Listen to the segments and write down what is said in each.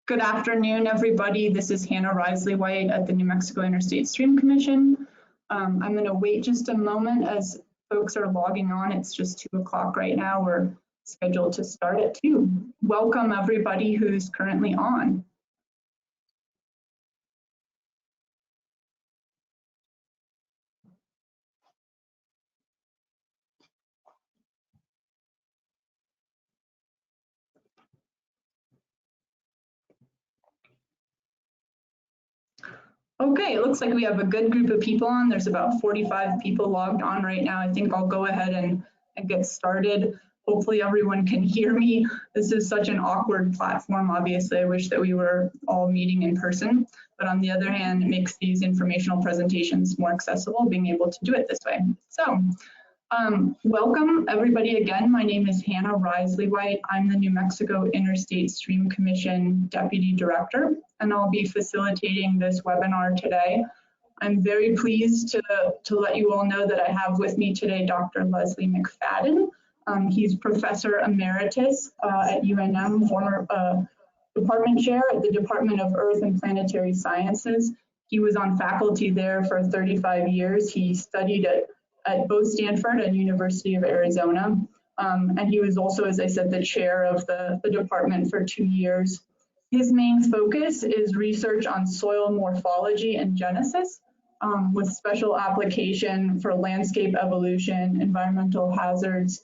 Good afternoon, everybody. This is Hannah Risley-White at the New Mexico Interstate Stream Commission. I'm going to wait just a moment as folks are logging on. It's just 2 o'clock right now. We're scheduled to start at 2. Welcome, everybody who's currently on. Okay, it looks like we have a good group of people on. There's about 45 people logged on right now. I think I'll go ahead and get started. Hopefully everyone can hear me. This is such an awkward platform. Obviously, I wish that we were all meeting in person, but on the other hand, it makes these informational presentations more accessible, being able to do it this way. So, welcome everybody again. My name is Hannah Risley-White. I'm the New Mexico Interstate Stream Commission Deputy Director, and I'll be facilitating this webinar today. I'm very pleased to let you all know that I have with me today Dr. Leslie McFadden. He's Professor Emeritus at UNM, former department chair at the Department of Earth and Planetary Sciences. He was on faculty there for 35 years. He studied at both Stanford and University of Arizona. And he was also, as I said, the chair of the department for 2 years. His main focus is research on soil morphology and genesis, with special application for landscape evolution, environmental hazards,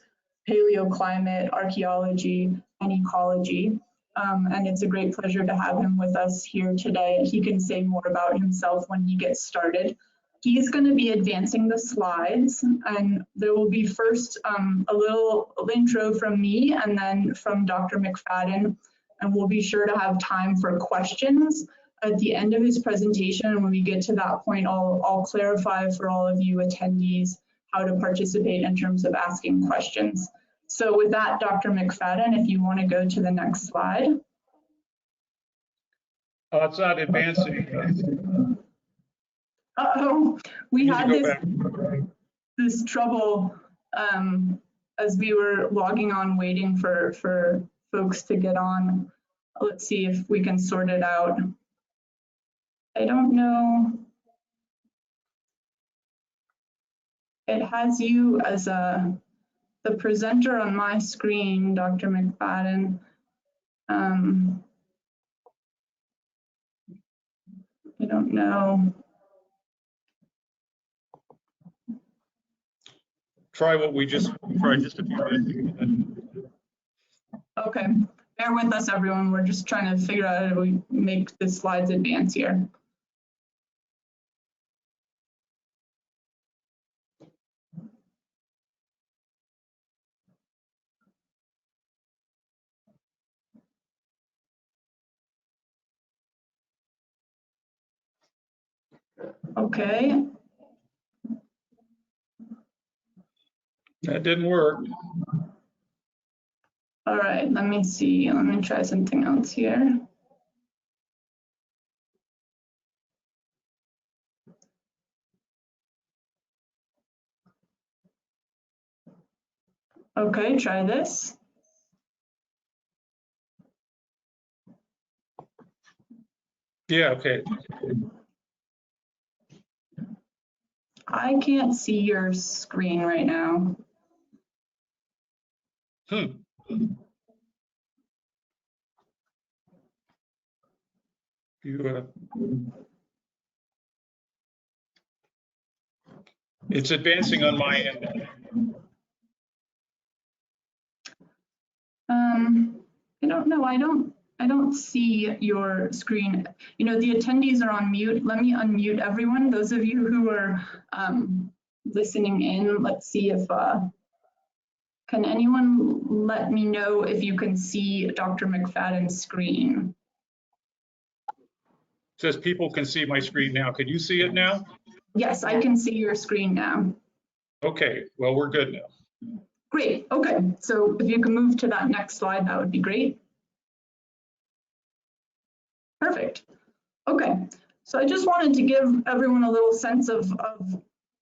paleoclimate, archaeology, and ecology. And it's a great pleasure to have him with us here today. He can say more about himself when he gets started. He's going to be advancing the slides, and there will be first a little intro from me and then from Dr. McFadden, and we'll be sure to have time for questions at the end of his presentation. And when we get to that point, I'll clarify for all of you attendees how to participate in terms of asking questions. So with that, Dr. McFadden, if you want to go to the next slide. It's not advancing. Uh-oh, we had this trouble as we were logging on, waiting for folks to get on. Let's see if we can sort it out. I don't know. It has you as the presenter on my screen, Dr. McFadden. I don't know. Try what we just tried just a few minutes. Okay, bear with us, everyone. We're just trying to figure out how we make the slides advance here. Okay. That didn't work. All right, let me see. Let me try something else here. Okay, try this. Yeah, okay. I can't see your screen right now. It's advancing on my end. I don't know. I don't see your screen. You know, the attendees are on mute. Let me unmute everyone. Those of you who are listening in, let's see if can anyone let me know if you can see Dr. McFadden's screen? It says people can see my screen now. Can you see it now? Yes, I can see your screen now. Okay, well, we're good now. Great, okay. So if you can move to that next slide, that would be great. Perfect. Okay, so I just wanted to give everyone a little sense of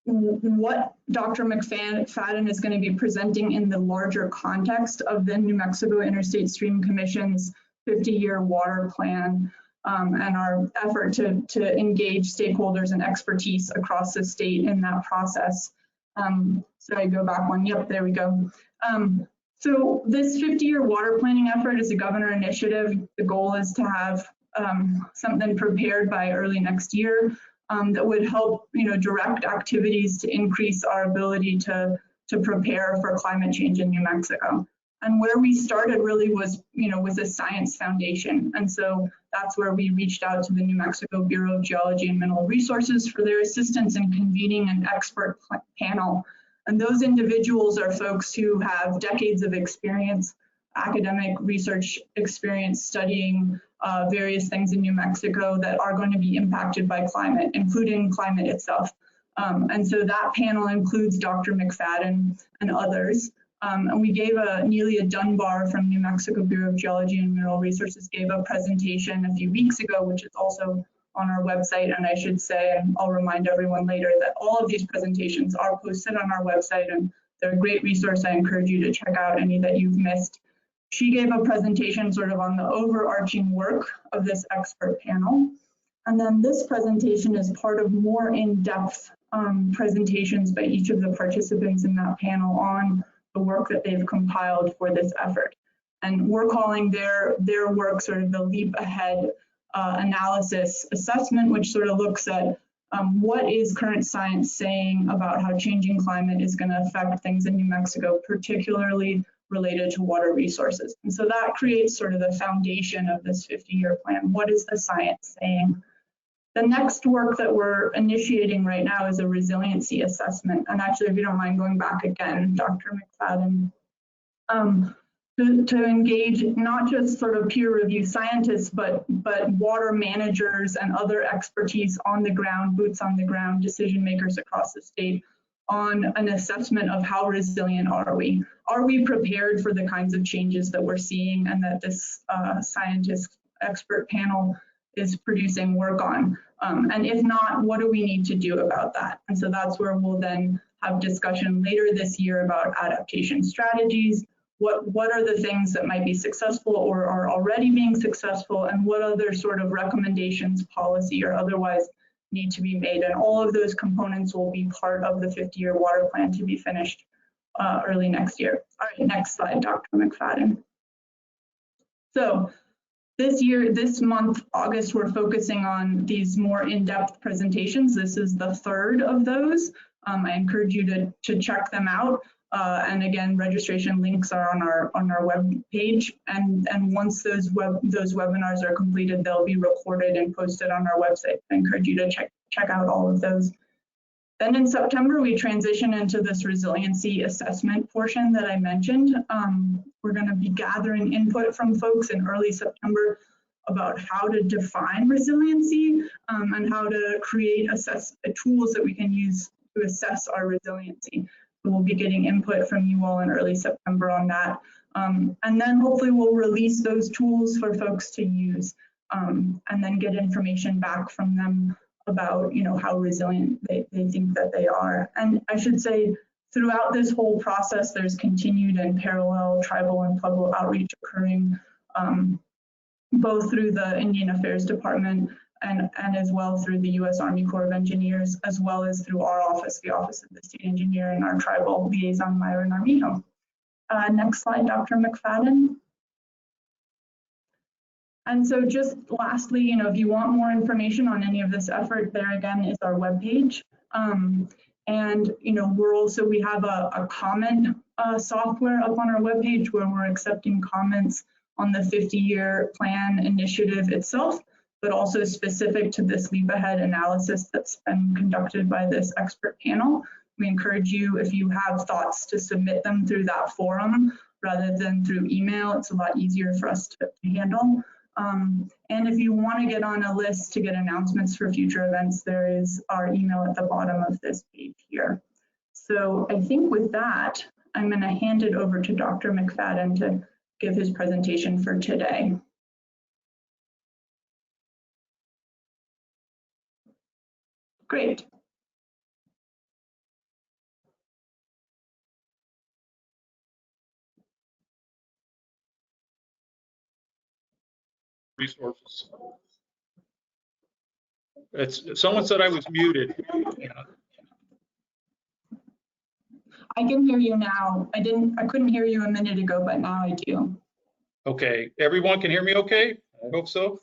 what Dr. McFadden is going to be presenting in the larger context of the New Mexico Interstate Stream Commission's 50-year water plan and our effort to engage stakeholders and expertise across the state in that process. So I go back one, yep, there we go. So this 50-year water planning effort is a governor initiative. The goal is to have something prepared by early next year that would help, direct activities to increase our ability to prepare for climate change in New Mexico. And where we started really was, with a science foundation. And so that's where we reached out to the New Mexico Bureau of Geology and Mineral Resources for their assistance in convening an expert panel. And those individuals are folks who have decades of experience, academic research experience studying various things in New Mexico that are going to be impacted by climate, including climate itself. And so that panel includes Dr. McFadden and others. And we gave Nelia Dunbar from New Mexico Bureau of Geology and Mineral Resources gave a presentation a few weeks ago, which is also on our website. And I should say, and I'll remind everyone later, that all of these presentations are posted on our website and they're a great resource. I encourage you to check out any that you've missed. She gave a presentation sort of on the overarching work of this expert panel. And then this presentation is part of more in-depth presentations by each of the participants in that panel on the work that they've compiled for this effort. And we're calling their work sort of the leap ahead analysis assessment, which sort of looks at what is current science saying about how changing climate is going to affect things in New Mexico, particularly related to water resources. And so that creates sort of the foundation of this 50-year plan. What is the science saying? The next work that we're initiating right now is a resiliency assessment. And actually, if you don't mind going back again, Dr. McFadden, to engage not just sort of peer review scientists, but water managers and other expertise on the ground, boots on the ground, decision makers across the state on an assessment of how resilient are we? Are we prepared for the kinds of changes that we're seeing and that this scientist expert panel is producing work on? And if not, what do we need to do about that? And so that's where we'll then have discussion later this year about adaptation strategies. What are the things that might be successful or are already being successful, and what other sort of recommendations, policy or otherwise, need to be made? And all of those components will be part of the 50-year water plan to be finished early next year. All right, next slide, Dr. McFadden. So this month, August, we're focusing on these more in-depth presentations. This is the third of those. I encourage you to check them out. And again, registration links are on our web page. And once those webinars are completed, they'll be recorded and posted on our website. I encourage you to check out all of those. Then in September, we transition into this resiliency assessment portion that I mentioned. We're going to be gathering input from folks in early September about how to define resiliency and how to create tools that we can use to assess our resiliency. So we'll be getting input from you all in early September on that. And then hopefully we'll release those tools for folks to use and then get information back from them about how resilient they think that they are. And I should say, throughout this whole process, there's continued and parallel tribal and Pueblo outreach occurring, both through the Indian Affairs Department and as well through the U.S. Army Corps of Engineers, as well as through our office, the Office of the State Engineer, and our tribal liaison, Myron Armijo. Next slide, Dr. McFadden. And so just lastly, if you want more information on any of this effort, there again is our webpage. And we have a comment software up on our webpage where we're accepting comments on the 50-year plan initiative itself, but also specific to this leap ahead analysis that's been conducted by this expert panel. We encourage you, if you have thoughts, to submit them through that forum rather than through email. It's a lot easier for us to handle. And if you want to get on a list to get announcements for future events, there is our email at the bottom of this page here. So I think with that, I'm going to hand it over to Dr. McFadden to give his presentation for today. Great. resources. Someone said I was muted. I can hear you now. I couldn't hear you a minute ago, but now I do. Okay, everyone can hear me okay? I hope so.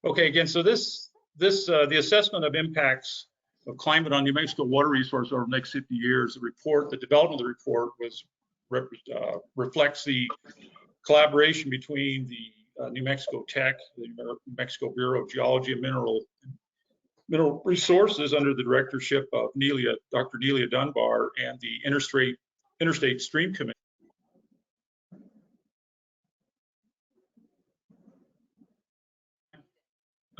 Okay, again, so the assessment of impacts of climate on New Mexico water resource over the next 50 years, the development of the report reflects the collaboration between the New Mexico Tech, the New Mexico Bureau of Geology and Mineral Resources under the directorship of Dr. Nelia Dunbar, and the Interstate Stream Committee.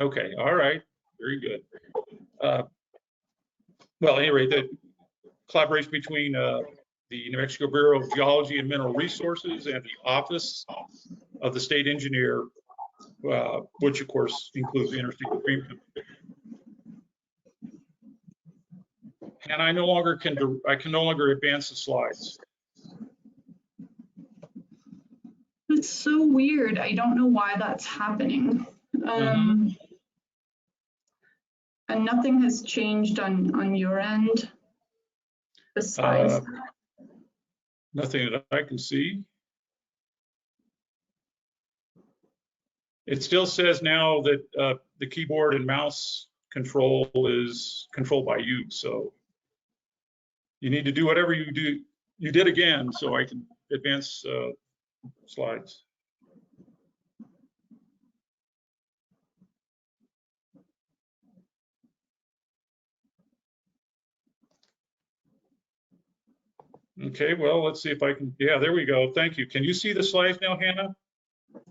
Okay, all right, very good. Well, anyway, the collaboration between the New Mexico Bureau of Geology and Mineral Resources and the Office of the State Engineer, which of course includes the Interstate Stream Committee. And I can no longer advance the slides. It's so weird. I don't know why that's happening. And nothing has changed on your end besides nothing that I can see. It still says now that the keyboard and mouse control is controlled by you. So you need to do whatever you did again, so I can advance slides. Okay, well, let's see if I can, yeah, there we go. Thank you. Can you see the slides now, Hannah?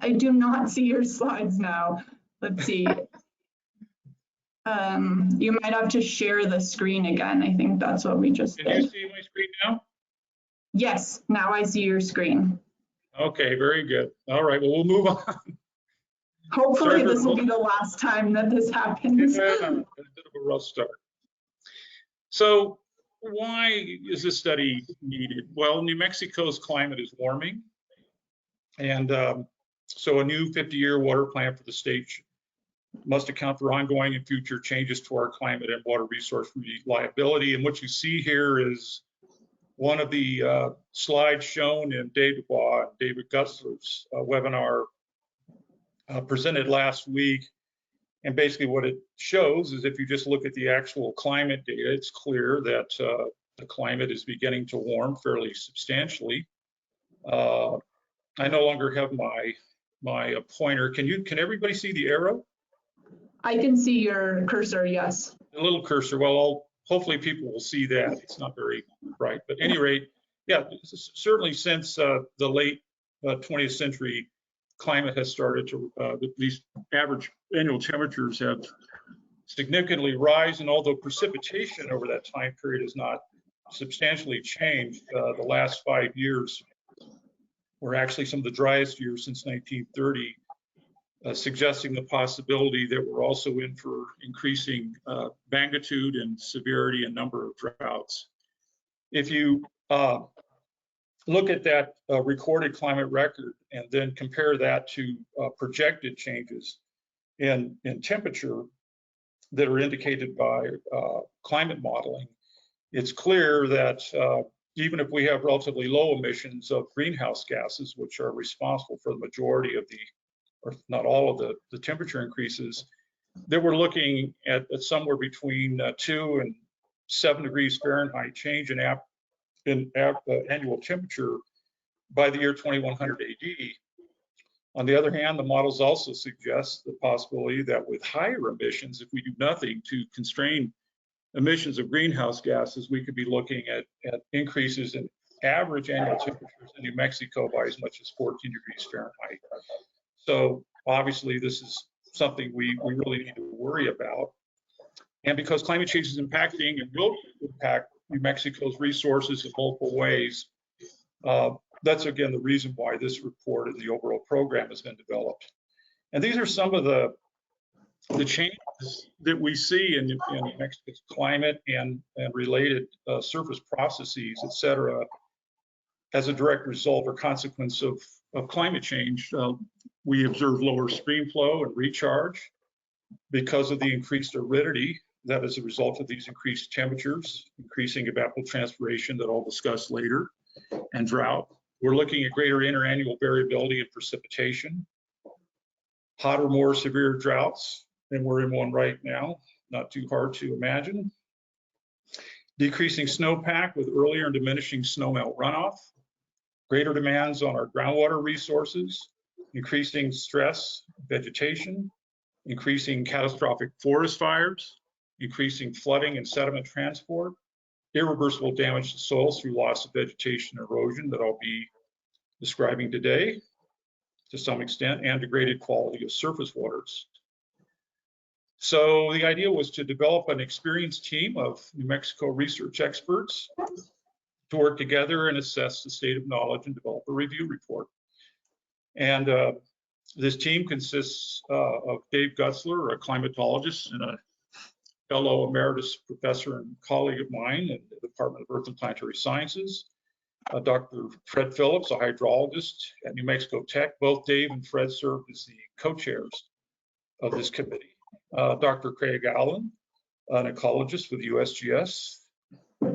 I do not see your slides now. Let's see. You might have to share the screen again. I think that's what we just did. Can you see my screen now? Yes, now I see your screen. Okay, very good. All right, well, we'll move on. Hopefully this will be the last time that this happens. Yeah, a bit of a rough start. So why is this study needed? Well, New Mexico's climate is warming. And so a new 50-year water plan for the state must account for ongoing and future changes to our climate and water resource reliability. And what you see here is one of the slides shown in David Gutzler's webinar presented last week. And basically what it shows is if you just look at the actual climate data, it's clear that the climate is beginning to warm fairly substantially. I no longer have my pointer. Can everybody see the arrow? I can see your cursor, yes. The little cursor. Well, hopefully people will see that. It's not very bright, but at any rate, yeah, certainly since the late 20th century, climate has started to, these average annual temperatures have significantly risen, and although precipitation over that time period has not substantially changed, the last 5 years were actually some of the driest years since 1930, suggesting the possibility that we're also in for increasing magnitude and severity and number of droughts. If you look at that recorded climate record and then compare that to projected changes in temperature that are indicated by climate modeling, it's clear that even if we have relatively low emissions of greenhouse gases, which are responsible for the majority of the, or not all of the temperature increases, that we're looking at somewhere between 2 and 7 degrees Fahrenheit change in annual temperature by the year 2100 AD. On the other hand, the models also suggest the possibility that with higher emissions, if we do nothing to constrain emissions of greenhouse gases, we could be looking at increases in average annual temperatures in New Mexico by as much as 14 degrees Fahrenheit. So obviously this is something we really need to worry about. And because climate change is impacting and will impact New Mexico's resources in multiple ways, that's again the reason why this report and the overall program has been developed. And these are some of the changes that we see in New Mexico's climate and related surface processes, et cetera, as a direct result or consequence of climate change, we observe lower stream flow and recharge because of the increased aridity that is a result of these increased temperatures, increasing evapotranspiration that I'll discuss later, and drought. We're looking at greater interannual variability in precipitation, hotter, more severe droughts, and we're in one right now, not too hard to imagine. Decreasing snowpack with earlier and diminishing snowmelt runoff, greater demands on our groundwater resources, increasing stress vegetation, increasing catastrophic forest fires, increasing flooding and sediment transport, irreversible damage to soils through loss of vegetation and erosion that I'll be describing today to some extent, and degraded quality of surface waters. So the idea was to develop an experienced team of New Mexico research experts to work together and assess the state of knowledge and develop a review report. And this team consists of Dave Gutzler, a climatologist and a fellow emeritus professor and colleague of mine in the Department of Earth and Planetary Sciences, Dr. Fred Phillips, a hydrologist at New Mexico Tech. Both Dave and Fred served as the co-chairs of this committee. Dr. Craig Allen, an ecologist with USGS,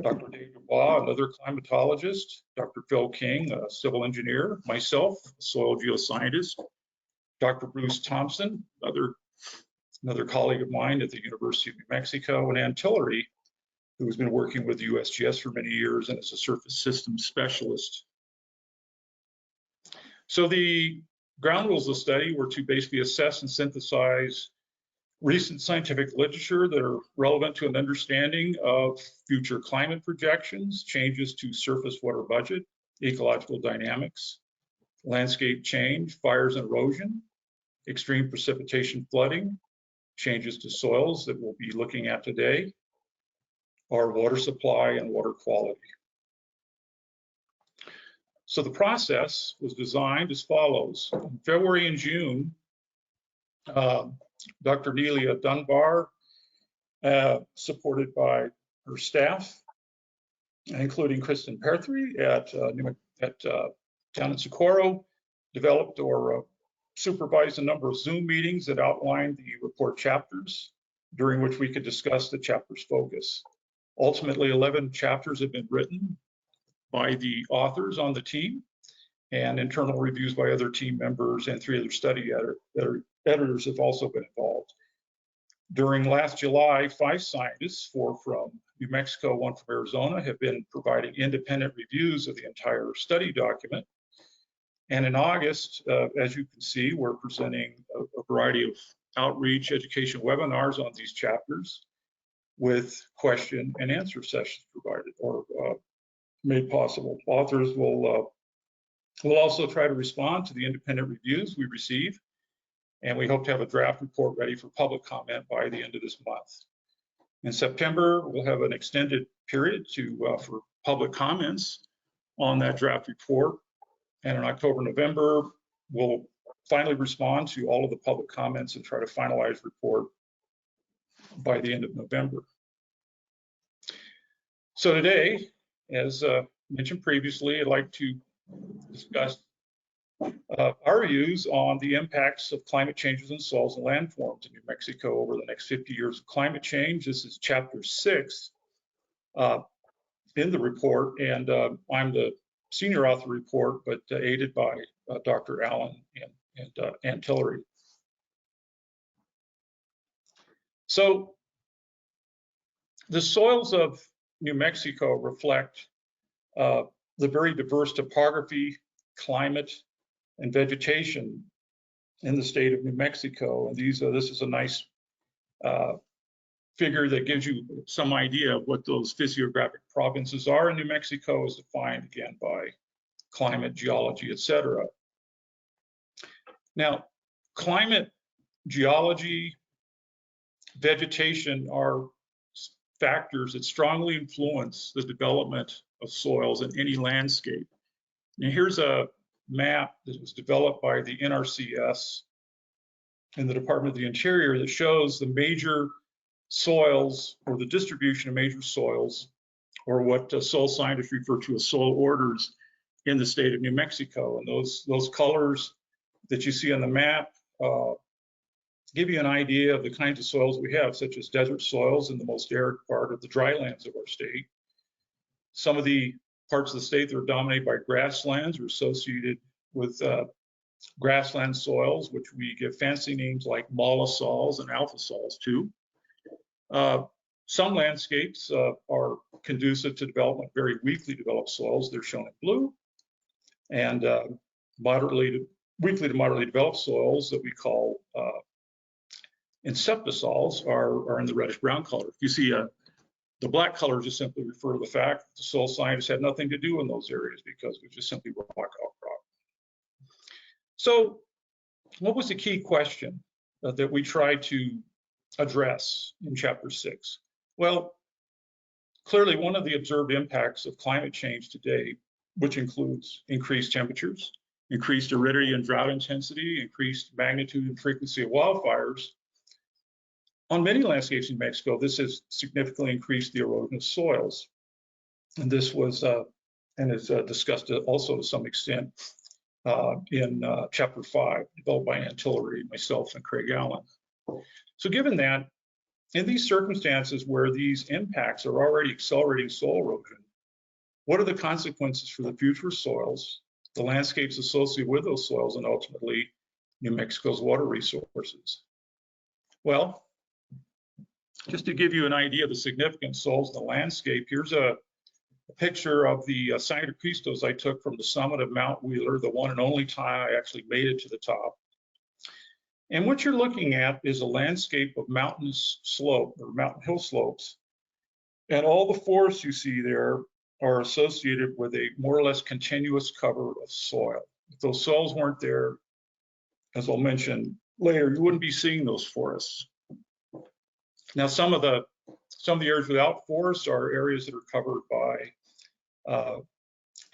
Dr. Dave Dubois, another climatologist, Dr. Phil King, a civil engineer, myself, a soil geoscientist, Dr. Bruce Thompson, another colleague of mine at the University of New Mexico, and Ann Tillery, who has been working with USGS for many years and is a surface systems specialist. So the ground rules of the study were to basically assess and synthesize recent scientific literature that are relevant to an understanding of future climate projections, changes to surface water budget, ecological dynamics, landscape change, fires and erosion, extreme precipitation flooding, changes to soils that we'll be looking at today, our water supply and water quality. So the process was designed as follows. In February and June, Dr. Nelia Dunbar, supported by her staff, including Kristen Perthree down in Socorro, developed or supervised a number of Zoom meetings that outlined the report chapters, during which we could discuss the chapter's focus. Ultimately, 11 chapters have been written by the authors on the team, and internal reviews by other team members, and 3 other study editors have also been involved. During last July, 5 scientists, 4 from New Mexico, 1 from Arizona, have been providing independent reviews of the entire study document. And in August, as you can see, we're presenting a variety of outreach education webinars on these chapters with question and answer sessions provided or made possible. Authors will also try to respond to the independent reviews we receive, and we hope to have a draft report ready for public comment by the end of this month. In September, we'll have an extended period for public comments on that draft report, and in October, November, we'll finally respond to all of the public comments and try to finalize report by the end of November. So today, as mentioned previously, I'd like to discuss our views on the impacts of climate changes in soils and landforms in New Mexico over the next 50 years of climate change. This is chapter 6 in the report, and I'm the senior author report, but aided by Dr. Allen and Ann Tillery. So the soils of New Mexico reflect the very diverse topography, climate, and vegetation in the state of New Mexico. And this is a nice figure that gives you some idea of what those physiographic provinces are in New Mexico, as defined again by climate, geology, etc. Now, climate, geology, vegetation are factors that strongly influence the development of soils in any landscape. And here's a map that was developed by the NRCS in the Department of the Interior that shows the major soils, or the distribution of major soils, or what soil scientists refer to as soil orders in the state of New Mexico. And those colors that you see on the map give you an idea of the kinds of soils we have, such as desert soils in the most arid part of the drylands of our state. Some of the parts of the state that are dominated by grasslands are associated with grassland soils, which we give fancy names like mollisols and alpha sols to. Some landscapes are conducive to development of very weakly developed soils. They're shown in blue. And weakly to moderately developed soils that we call inceptisols are in the reddish brown color. If you see the black color just simply refer to the fact that the soil scientists had nothing to do in those areas because it was just simply rock outcrop. So what was the key question that we tried to address in chapter 6? Well, clearly one of the observed impacts of climate change today, which includes increased temperatures, increased aridity and drought intensity, increased magnitude and frequency of wildfires. On many landscapes in Mexico, this has significantly increased the erosion of soils. And this was, and is discussed also to some extent in chapter 5, developed by Ann Tillery, myself, and Craig Allen. So given that, in these circumstances where these impacts are already accelerating soil erosion, what are the consequences for the future soils, the landscapes associated with those soils, and ultimately New Mexico's water resources? Well, just to give you an idea of the significance of soils in the landscape, here's a picture of the Sangre Cristos I took from the summit of Mount Wheeler, the one and only time I actually made it to the top. And what you're looking at is a landscape of mountainous slope or mountain hill slopes. And all the forests you see there are associated with a more or less continuous cover of soil. If those soils weren't there, as I'll mention later, you wouldn't be seeing those forests. Now, some of the areas without forests are areas that are covered by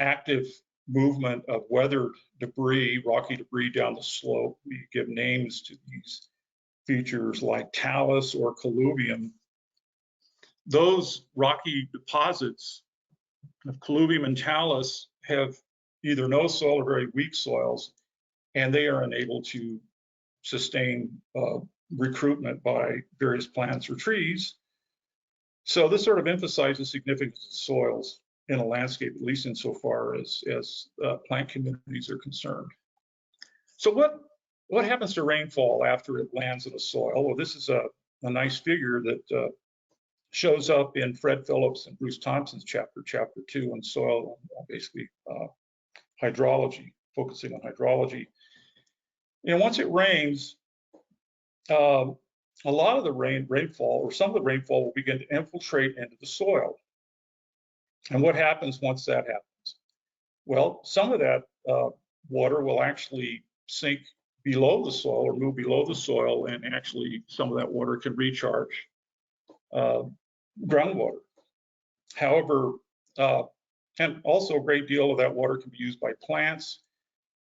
active movement of weathered debris, rocky debris down the slope. We give names to these features like talus or colluvium. Those rocky deposits of colluvium and talus have either no soil or very weak soils, and they are unable to sustain recruitment by various plants or trees. So this sort of emphasizes the significance of soils in a landscape, at least insofar as plant communities are concerned. So what happens to rainfall after it lands in a soil? Well, this is a nice figure that shows up in Fred Phillips and Bruce Thompson's chapter 2 on soil, basically hydrology, focusing on hydrology. You know, once it rains, a lot of the rainfall, or some of the rainfall, will begin to infiltrate into the soil. And what happens once that happens? Well, some of that water will actually sink below the soil or move below the soil, and actually some of that water can recharge groundwater. However, and also a great deal of that water can be used by plants.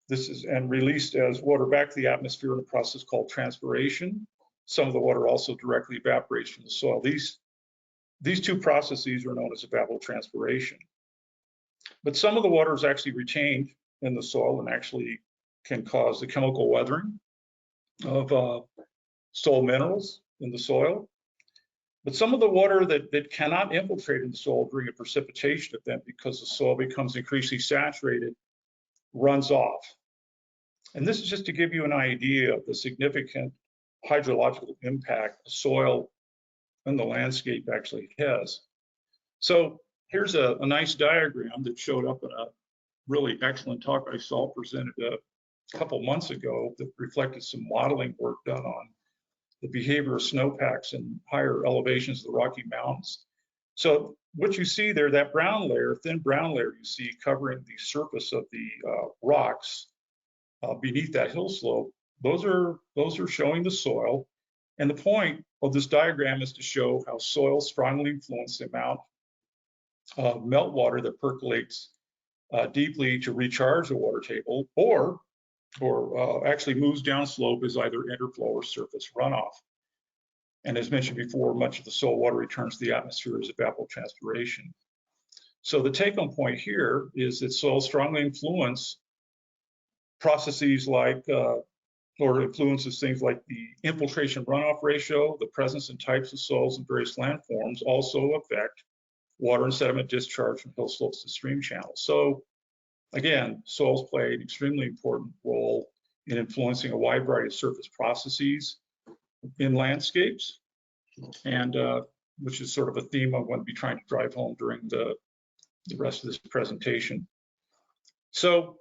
This is and released as water back to the atmosphere in a process called transpiration. Some of the water also directly evaporates from the soil. These two processes are known as evapotranspiration. But some of the water is actually retained in the soil and actually can cause the chemical weathering of soil minerals in the soil. But some of the water that cannot infiltrate in the soil during a precipitation event because the soil becomes increasingly saturated runs off. And this is just to give you an idea of the significant hydrological impact the soil and the landscape actually has. So here's a nice diagram that showed up in a really excellent talk I saw presented a couple months ago that reflected some modeling work done on the behavior of snowpacks in higher elevations of the Rocky Mountains. So what you see there, that brown layer, thin brown layer you see covering the surface of the rocks beneath that hill slope, those are showing the soil. And the point of this diagram is to show how soil strongly influences the amount of meltwater that percolates deeply to recharge the water table, or actually moves downslope as either interflow or surface runoff. And as mentioned before, much of the soil water returns to the atmosphere as evapotranspiration. So the take-home point here is that soils strongly influence processes like, or influences things like the infiltration runoff ratio, the presence and types of soils in various landforms also affect water and sediment discharge from hill slopes to stream channels. So again, soils play an extremely important role in influencing a wide variety of surface processes in landscapes, and which is sort of a theme I'm going to be trying to drive home during the rest of this presentation. So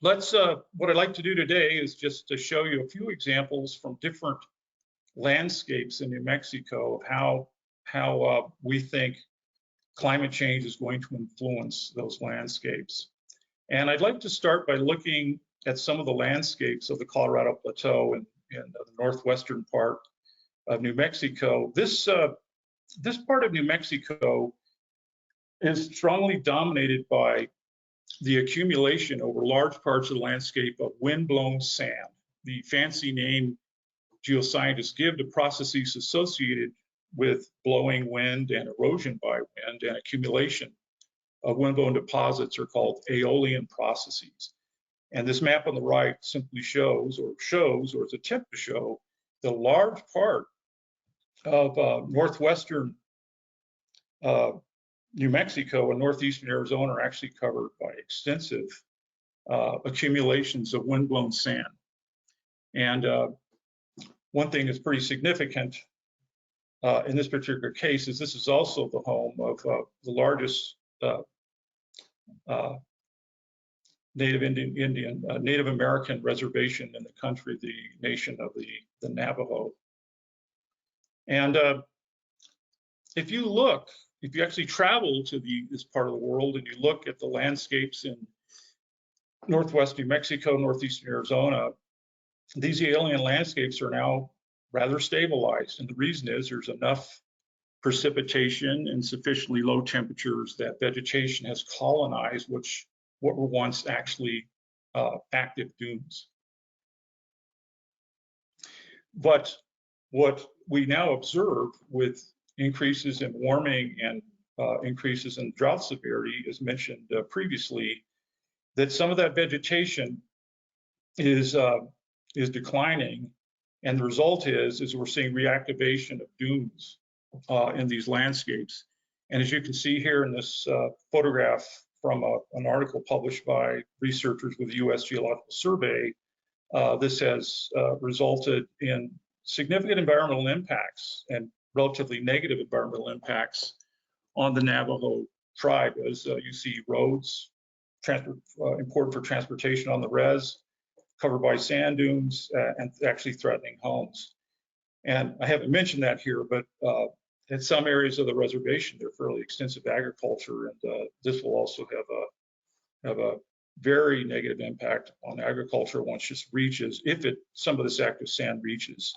let's, what I'd like to do today is just to show you a few examples from different landscapes in New Mexico of how we think climate change is going to influence those landscapes. And I'd like to start by looking at some of the landscapes of the Colorado Plateau in the northwestern part of New Mexico. This part of New Mexico is strongly dominated by the accumulation over large parts of the landscape of wind-blown sand. The fancy name geoscientists give to processes associated with blowing wind and erosion by wind and accumulation of wind-blown deposits are called aeolian processes. And this map on the right simply shows, or is a attempt to show, the large part of northwestern New Mexico and northeastern Arizona are actually covered by extensive accumulations of wind-blown sand. And one thing that's pretty significant in this particular case is this is also the home of the largest Native American reservation in the country, the nation of the Navajo. And if you actually travel to this part of the world and you look at the landscapes in northwest New Mexico, northeastern Arizona, these aeolian landscapes are now rather stabilized. And the reason is there's enough precipitation and sufficiently low temperatures that vegetation has colonized what were once actually active dunes. But what we now observe with increases in warming and increases in drought severity, as mentioned previously, that some of that vegetation is declining, and the result is we're seeing reactivation of dunes in these landscapes. And as you can see here in this photograph from an article published by researchers with the U.S. Geological Survey, this has resulted in significant environmental impacts and relatively negative environmental impacts on the Navajo tribe, as you see roads important for transportation on the res, covered by sand dunes, and actually threatening homes. And I haven't mentioned that here, but in some areas of the reservation, they're fairly extensive agriculture, and this will also have a very negative impact on agriculture once it reaches, some of this active sand reaches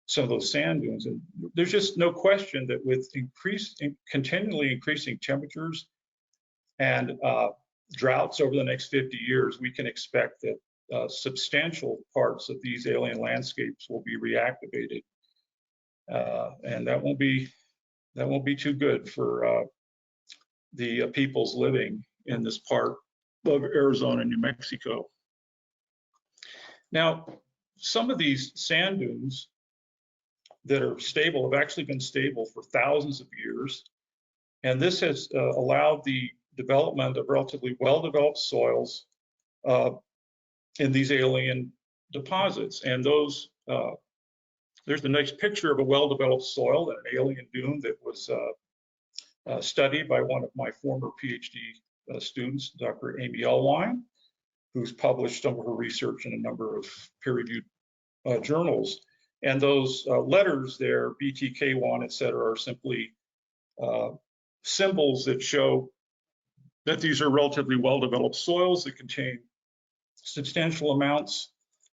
some of those sand dunes. And there's just no question that with continually increasing temperatures and droughts over the next 50 years, we can expect that substantial parts of these alien landscapes will be reactivated, and that won't be too good for the peoples living in this part of Arizona and New Mexico. Now, some of these sand dunes that are stable have actually been stable for thousands of years, and this has allowed the development of relatively well-developed soils in these alien deposits. And those, there's a nice picture of a well-developed soil and an alien dune that was studied by one of my former PhD students, Dr. Amy Elwine, who's published some of her research in a number of peer-reviewed journals. And those letters there, BTK1, et cetera, are simply symbols that show that these are relatively well-developed soils that contain substantial amounts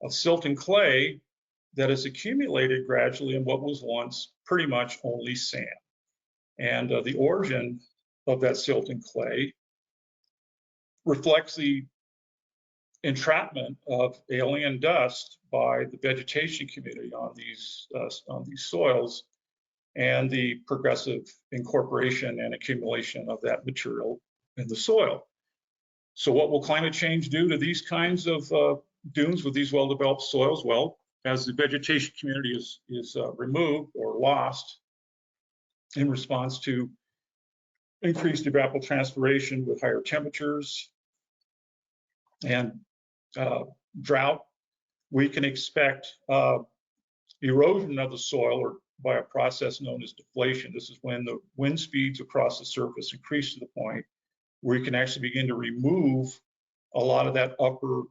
of silt and clay that has accumulated gradually in what was once pretty much only sand. And the origin of that silt and clay reflects the entrapment of alien dust by the vegetation community on these soils and the progressive incorporation and accumulation of that material in the soil. So what will climate change do to these kinds of dunes with these well-developed soils? Well, as the vegetation community is removed or lost in response to increased evapotranspiration with higher temperatures and drought, we can expect erosion of the soil, or by a process known as deflation. This is when the wind speeds across the surface increase to the point where you can actually begin to remove a lot of that upper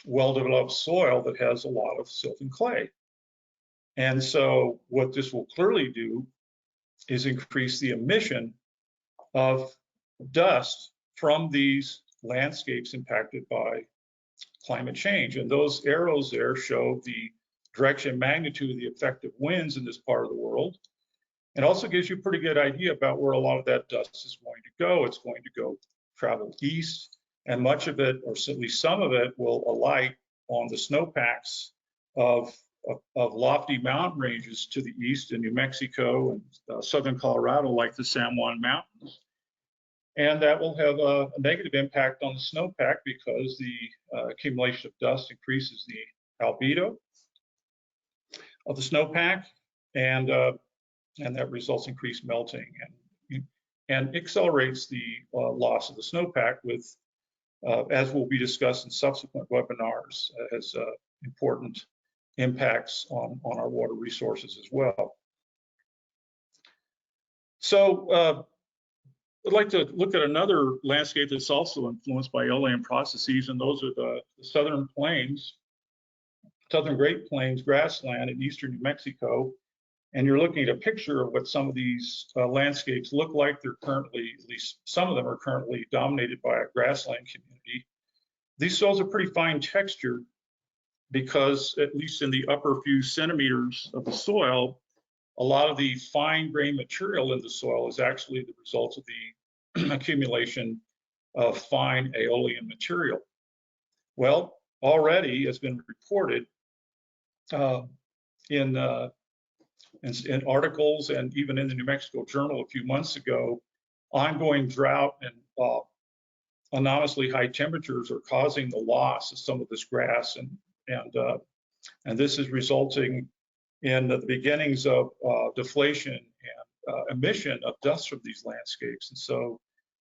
well-developed soil that has a lot of silt and clay. And so what this will clearly do is increase the emission of dust from these landscapes impacted by climate change. And those arrows there show the direction and magnitude of the effective winds in this part of the world. And also gives you a pretty good idea about where a lot of that dust is going to go. It's going to go travel east, and much of it, or at least some of it, will alight on the snowpacks of lofty mountain ranges to the east in New Mexico and southern Colorado, like the San Juan Mountains. And that will have a negative impact on the snowpack because the accumulation of dust increases the albedo of the snowpack, and that results in increased melting and accelerates the loss of the snowpack with, as will be discussed in subsequent webinars, has important impacts on our water resources as well. So I'd like to look at another landscape that's also influenced by LAM processes, and those are the southern plains, southern Great Plains grassland in eastern New Mexico. And you're looking at a picture of what some of these landscapes look like. They're currently, at least some of them are currently dominated by a grassland community. These soils are pretty fine textured because, at least in the upper few centimeters of the soil, a lot of the fine grain material in the soil is actually the result of the accumulation of fine aeolian material. Well, already has been reported in articles and even in the New Mexico Journal a few months ago, ongoing drought and anomalously high temperatures are causing the loss of some of this grass, and this is resulting in the beginnings of deflation and emission of dust from these landscapes. And so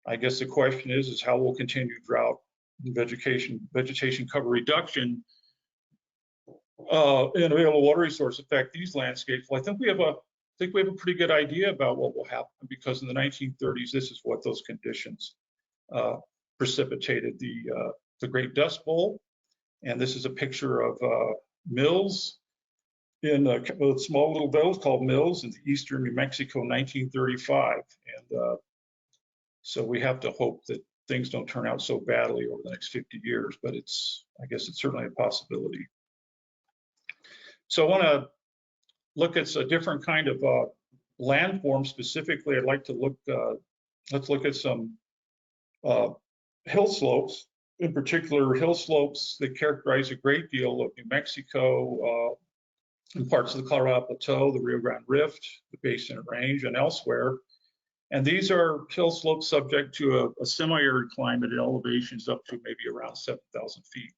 I guess the question is how will continued drought and vegetation cover reduction in available water resource affect these landscapes? Well, I think we have a pretty good idea about what will happen, because in the 1930s, this is what those conditions precipitated the Great Dust Bowl. And this is a picture of Mills in a small little village called Mills in eastern New Mexico, 1935. And so we have to hope that things don't turn out so badly over the next 50 years, but I guess it's certainly a possibility. So I want to look at a different kind of landform. Specifically, I'd like to let's look at some hill slopes, in particular hill slopes that characterize a great deal of New Mexico, in parts of the Colorado Plateau, the Rio Grande Rift, the Basin Range, and elsewhere. And these are hill slopes subject to a semi-arid climate at elevations up to maybe around 7,000 feet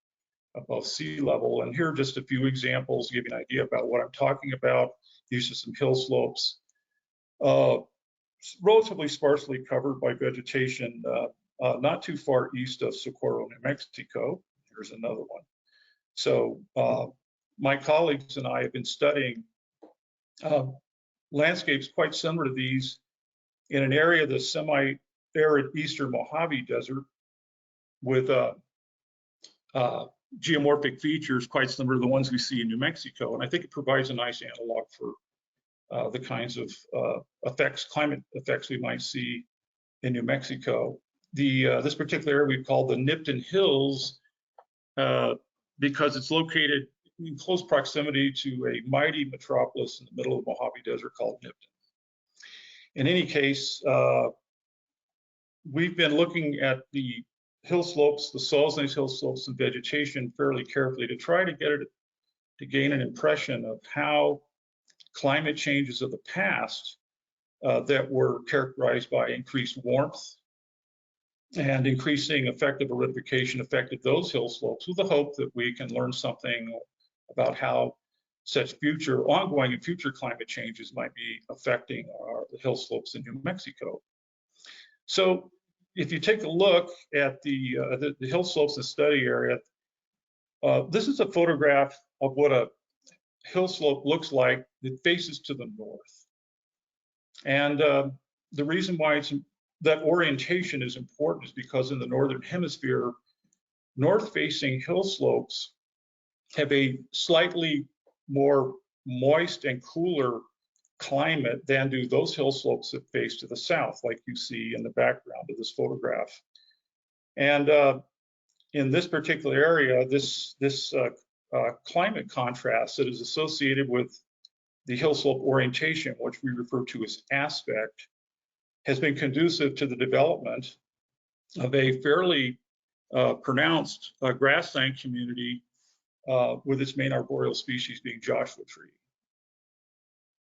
above sea level. And here are just a few examples to give you an idea about what I'm talking about. These are some hill slopes, relatively sparsely covered by vegetation, not too far east of Socorro, New Mexico. Here's another one. So my colleagues and I have been studying landscapes quite similar to these in an area of the semi-arid eastern Mojave Desert with geomorphic features quite similar to the ones we see in New Mexico. And I think it provides a nice analog for the kinds of climate effects we might see in New Mexico. This particular area we call the Nipton Hills because it's located in close proximity to a mighty metropolis in the middle of the Mojave Desert called Nipton. In any case, we've been looking at the hill slopes, the soils in these hill slopes and vegetation fairly carefully to try to get it to gain an impression of how climate changes of the past that were characterized by increased warmth and increasing effective aridification affected those hill slopes, with the hope that we can learn something about how such ongoing and future climate changes might be affecting the hill slopes in New Mexico. So if you take a look at the hill slopes in the study area, this is a photograph of what a hill slope looks like that faces to the north. And the reason why that orientation is important is because in the northern hemisphere, north-facing hill slopes have a slightly more moist and cooler climate than do those hill slopes that face to the south, like you see in the background of this photograph. And in this particular area, this climate contrast that is associated with the hill slope orientation, which we refer to as aspect, has been conducive to the development of a fairly pronounced grassland community with its main arboreal species being Joshua tree.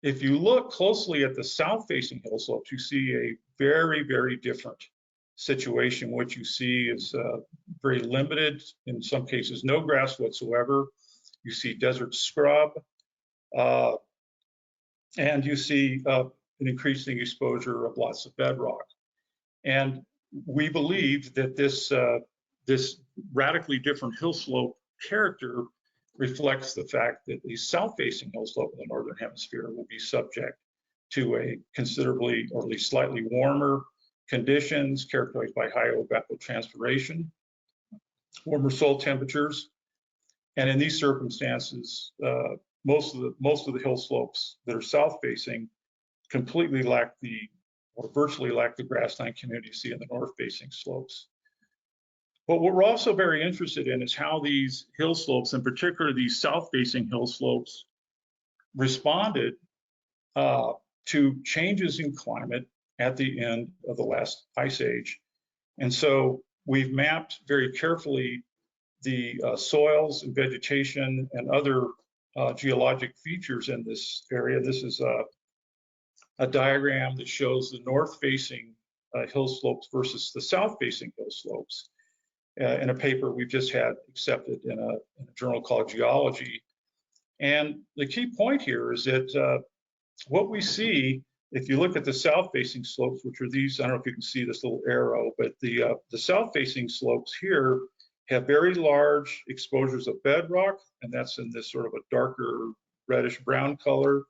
If you look closely at the south-facing hill slopes, you see a very, very different situation. What you see is very limited, in some cases, no grass whatsoever. You see desert scrub, and you see an increasing exposure of lots of bedrock. And we believe that this radically different hill slope character reflects the fact that the south-facing hill slope in the northern hemisphere will be subject to a considerably, or at least slightly warmer conditions characterized by high evapotranspiration, warmer soil temperatures. And in these circumstances, most of the hill slopes that are south-facing completely lack or virtually lack the grassland community you see in the north-facing slopes. But what we're also very interested in is how these hill slopes, in particular these south-facing hill slopes, responded to changes in climate at the end of the last ice age. And so we've mapped very carefully the soils and vegetation and other geologic features in this area. This is a diagram that shows the north-facing hill slopes versus the south-facing hill slopes in a paper we've just had accepted in a journal called Geology. And the key point here is that what we see, if you look at the south-facing slopes, which are these, I don't know if you can see this little arrow, but the south-facing slopes here have very large exposures of bedrock, and that's in this sort of a darker reddish brown color,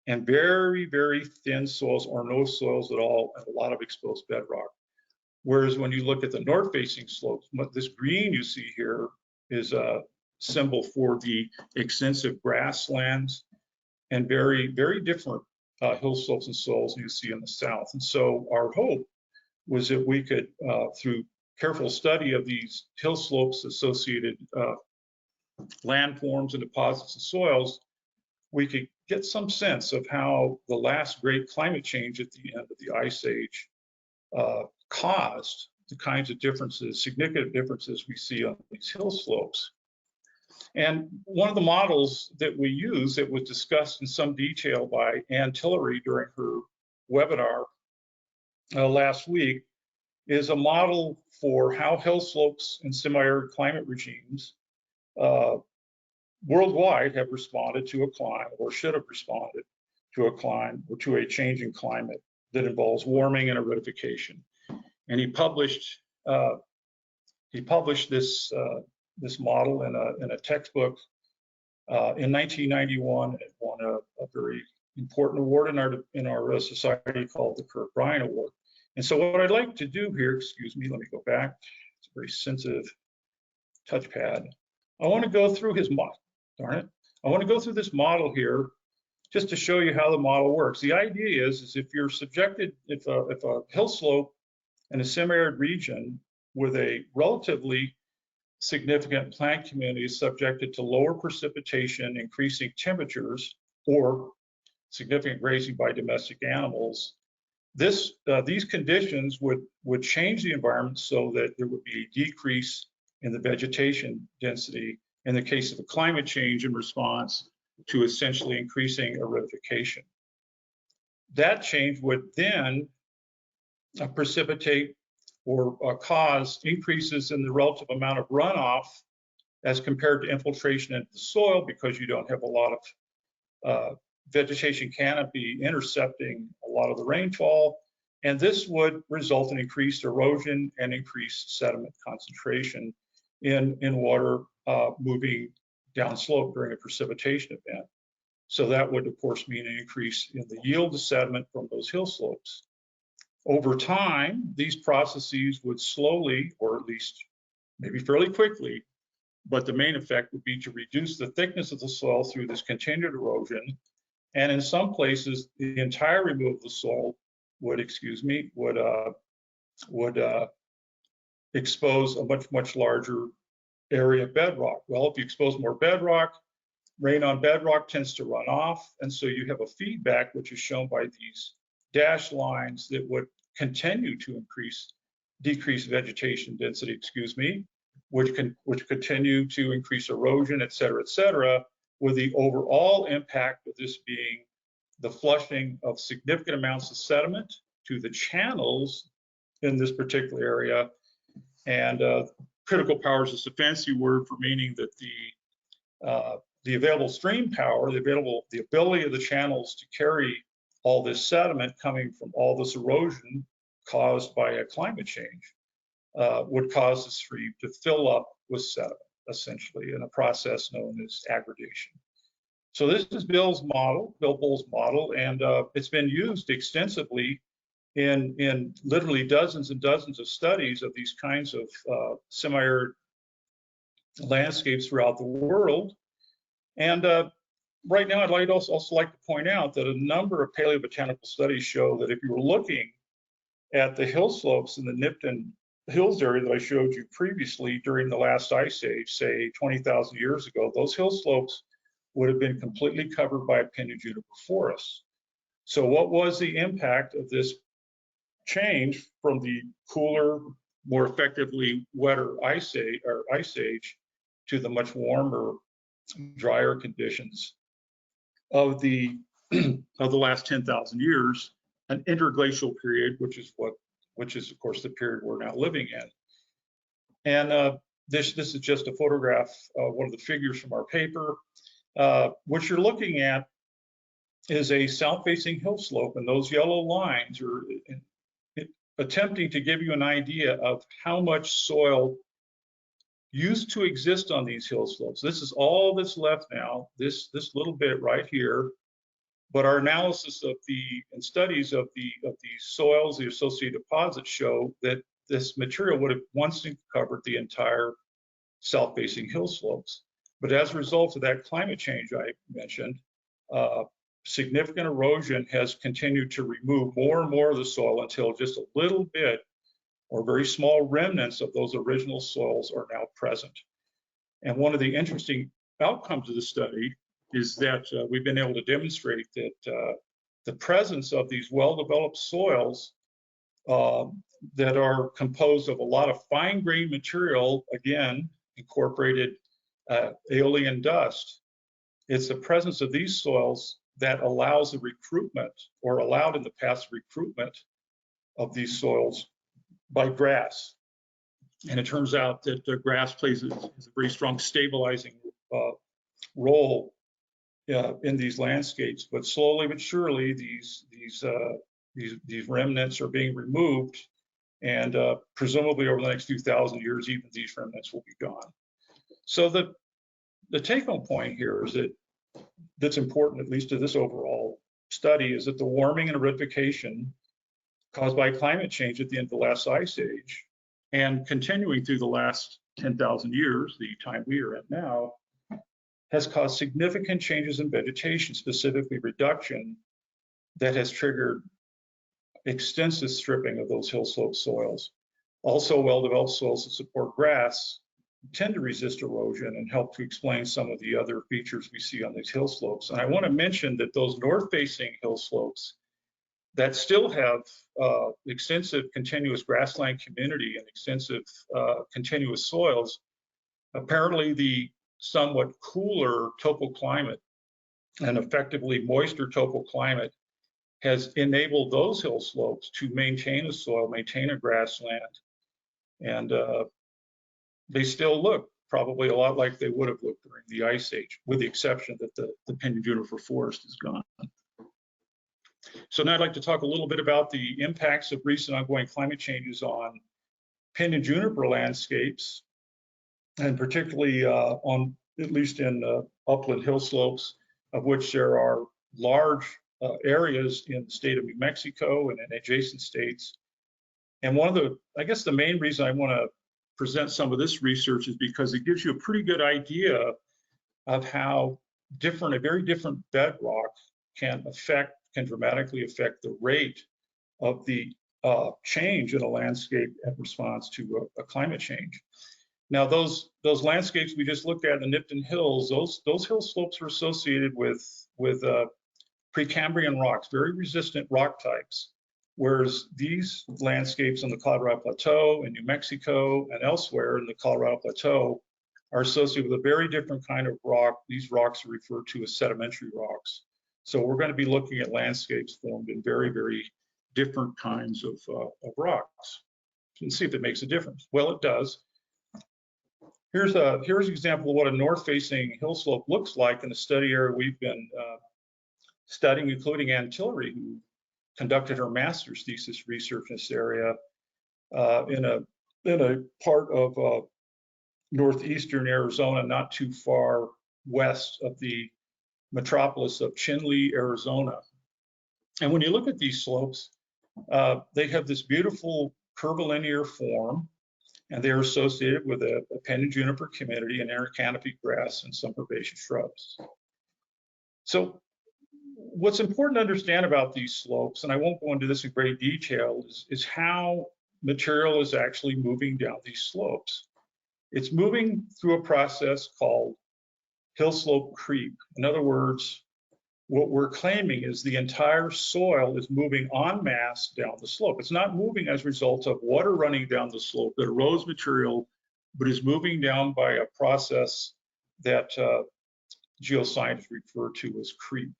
and very, very thin soils or no soils at all, and a lot of exposed bedrock. Whereas when you look at the north-facing slopes, this green you see here is a symbol for the extensive grasslands and very, very different hill slopes and soils you see in the south. And so our hope was that we could, through careful study of these hill slopes associated landforms and deposits and soils, we could get some sense of how the last great climate change at the end of the ice age caused the kinds of differences, significant differences we see on these hill slopes. And one of the models that we use that was discussed in some detail by Ann Tillery during her webinar last week is a model for how hill slopes in semi-arid climate regimes worldwide have responded to a climate, or should have responded to a climate, or to a change in climate that involves warming and aridification. And he published this model in a textbook in 1991. It won a very important award in our society called the Kurt Bryan Award. And so what I'd like to do here, excuse me, let me go back. It's a very sensitive touchpad. I want to go through his model. Darn it. I want to go through this model here just to show you how the model works. The idea is if you're subjected, if a hill slope in a semi-arid region with a relatively significant plant community is subjected to lower precipitation, increasing temperatures, or significant grazing by domestic animals, these conditions would change the environment so that there would be a decrease in the vegetation density in the case of a climate change in response to essentially increasing aerification. That change would then precipitate or cause increases in the relative amount of runoff as compared to infiltration into the soil, because you don't have a lot of vegetation canopy intercepting a lot of the rainfall. And this would result in increased erosion and increased sediment concentration in water moving downslope during a precipitation event. So that would, of course, mean an increase in the yield of sediment from those hill slopes. Over time, these processes would slowly, or at least maybe fairly quickly, but the main effect would be to reduce the thickness of the soil through this continued erosion. And in some places, the entire removal of the soil would, expose a much larger area of bedrock. Well, if you expose more bedrock, rain on bedrock tends to run off. And so you have a feedback, which is shown by these dashed lines, that would continue to decrease vegetation density, which continue to increase erosion, et cetera, with the overall impact of this being the flushing of significant amounts of sediment to the channels in this particular area. And critical power is just a fancy word for meaning that the available stream power, the ability of the channels to carry all this sediment coming from all this erosion caused by a climate change would cause the stream to fill up with sediment, essentially, in a process known as aggregation. So this is Bill Bull's model, and it's been used extensively in literally dozens and dozens of studies of these kinds of semi-arid landscapes throughout the world. And right now, I'd also like to point out that a number of paleobotanical studies show that if you were looking at the hill slopes in the Nipton Hills area that I showed you previously during the last ice age, say 20,000 years ago, those hill slopes would have been completely covered by a pinyon juniper forest. So what was the impact of this change from the cooler, more effectively wetter ice age to the much warmer, drier conditions of the last 10,000 years, an interglacial period, which is of course the period we're now living in. And this is just a photograph of one of the figures from our paper. What you're looking at is a south-facing hill slope, and those yellow lines are attempting to give you an idea of how much soil used to exist on these hill slopes. This is all that's left now, this little bit right here. But our analysis of and studies of the soils, the associated deposits, show that this material would have once covered the entire south-facing hill slopes. But as a result of that climate change I mentioned, significant erosion has continued to remove more and more of the soil until just a little bit or very small remnants of those original soils are now present. And one of the interesting outcomes of the study is that we've been able to demonstrate that the presence of these well-developed soils that are composed of a lot of fine-grained material, again, incorporated aeolian dust. It's the presence of these soils that allows the recruitment, or allowed in the past recruitment, of these soils by grass. And it turns out that the grass plays a very strong stabilizing role in these landscapes. But slowly but surely, these remnants are being removed, and presumably over the next few thousand years, even these remnants will be gone. So the take-home point here is that's important, at least to this overall study, is that the warming and acidification caused by climate change at the end of the last ice age and continuing through the last 10,000 years, the time we are at now, has caused significant changes in vegetation, specifically reduction, that has triggered extensive stripping of those hill slope soils. Also, well-developed soils that support grass tend to resist erosion and help to explain some of the other features we see on these hill slopes. And I want to mention that those north-facing hill slopes that still have extensive continuous grassland community and extensive continuous soils, apparently the somewhat cooler topoclimate and effectively moister topo climate has enabled those hill slopes to maintain a soil, maintain a grassland, and they still look probably a lot like they would have looked during the Ice Age, with the exception that the pinyon juniper forest is gone. So now I'd like to talk a little bit about the impacts of recent ongoing climate changes on pinyon juniper landscapes, and particularly on, at least in upland hill slopes, of which there are large areas in the state of New Mexico and in adjacent states. And one of the, I guess the main reason I want to present some of this research is because it gives you a pretty good idea of how different, a very different bedrock can dramatically affect the rate of the change in a landscape in response to a climate change. Now, those landscapes we just looked at, the Nipton Hills, those hill slopes are associated with Precambrian rocks, very resistant rock types, whereas these landscapes on the Colorado Plateau in New Mexico and elsewhere in the Colorado Plateau are associated with a very different kind of rock. These rocks are referred to as sedimentary rocks. So we're going to be looking at landscapes formed in very, very different kinds of rocks and see if it makes a difference. Well, it does. Here's an example of what a north-facing hill slope looks like in the study area we've been studying, including Ann Tillery, who conducted her master's thesis research in this area in a part of northeastern Arizona, not too far west of the metropolis of Chinle, Arizona. And when you look at these slopes, they have this beautiful curvilinear form, and they're associated with a pinyon juniper community and air canopy grass and some herbaceous shrubs. So what's important to understand about these slopes, and I won't go into this in great detail, is how material is actually moving down these slopes. It's moving through a process called hill slope creep. In other words, what we're claiming is the entire soil is moving en masse down the slope. It's not moving as a result of water running down the slope that erodes material, but is moving down by a process that geoscientists refer to as creep.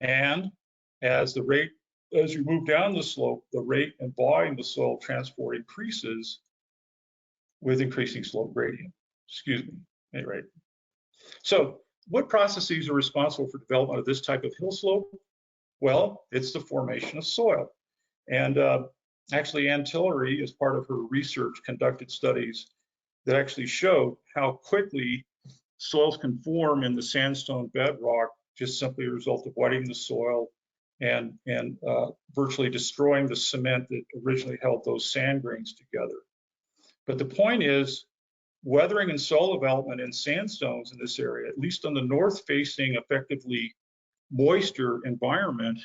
And as you move down the slope, the rate and volume of soil transport increases with increasing slope gradient. Excuse me, at any rate. So what processes are responsible for development of this type of hill slope? Well, it's the formation of soil. And actually, Ann Tillery, as part of her research, conducted studies that actually showed how quickly soils can form in the sandstone bedrock just simply a result of wetting the soil and virtually destroying the cement that originally held those sand grains together. But the point is, weathering and soil development in sandstones in this area, at least on the north-facing, effectively moisture environment,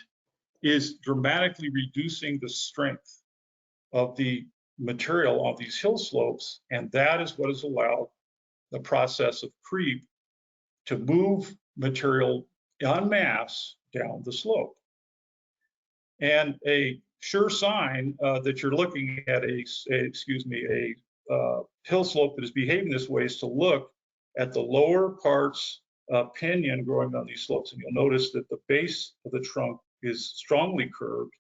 is dramatically reducing the strength of the material on these hill slopes, and that is what has allowed the process of creep to move material en masse down the slope. And a sure sign that you're looking at a hill slope that is behaving this way is to look at the lower parts of pinyon growing on these slopes. And you'll notice that the base of the trunk is strongly curved,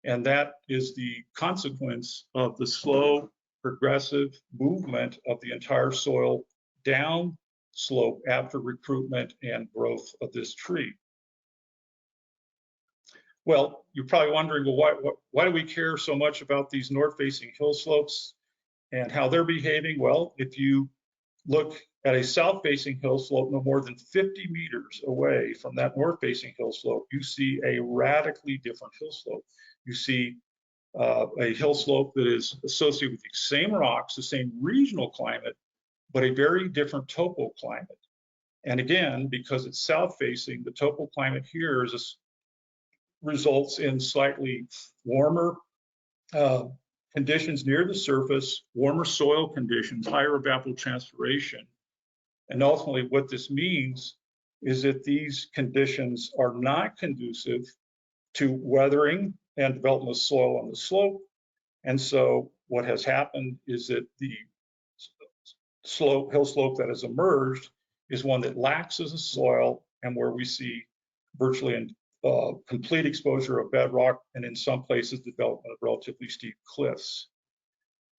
and that is the consequence of the slow, progressive movement of the entire soil down slope after recruitment and growth of this tree. Well, you're probably wondering, well, why do we care so much about these north-facing hill slopes and how they're behaving? Well, if you look at a south-facing hill slope no more than 50 meters away from that north-facing hill slope, you see a radically different hill slope. You see a hill slope that is associated with the same rocks, the same regional climate, but a very different topo climate. And again, because it's south-facing, the topo climate here results in slightly warmer conditions near the surface, warmer soil conditions, higher evapotranspiration. And ultimately what this means is that these conditions are not conducive to weathering and development of soil on the slope. And so what has happened is that the hill slope that has emerged is one that laxes the soil and where we see virtually complete exposure of bedrock, and in some places development of relatively steep cliffs.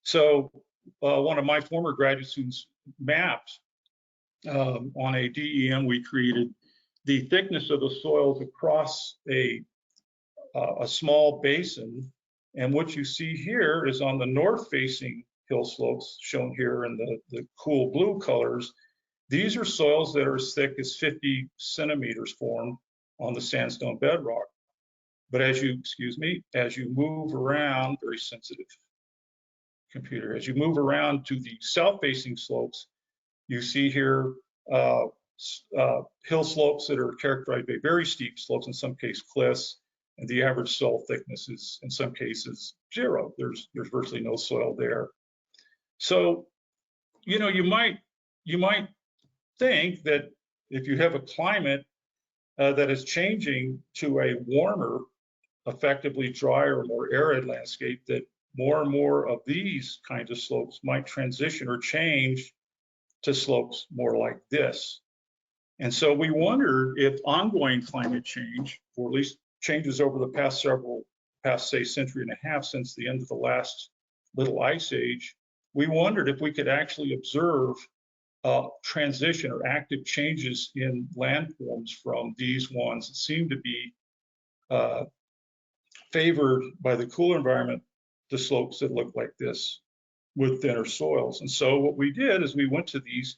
So one of my former graduate students mapped on a DEM we created the thickness of the soils across a small basin. And what you see here is on the north-facing hill slopes, shown here in the cool blue colors, these are soils that are as thick as 50 centimeters formed on the sandstone bedrock. But as you move around, very sensitive computer, as you move around to the south-facing slopes, you see here hill slopes that are characterized by very steep slopes, in some cases cliffs, and the average soil thickness is in some cases 0. There's virtually no soil there. So, you might think that if you have a climate that is changing to a warmer, effectively drier, more arid landscape, that more and more of these kinds of slopes might transition or change to slopes more like this. And so we wondered if ongoing climate change, or at least changes over the past say century and a half since the end of the last little ice age, we wondered if we could actually observe transition or active changes in landforms from these ones that seem to be favored by the cooler environment to slopes that look like this with thinner soils. And so what we did is we went to these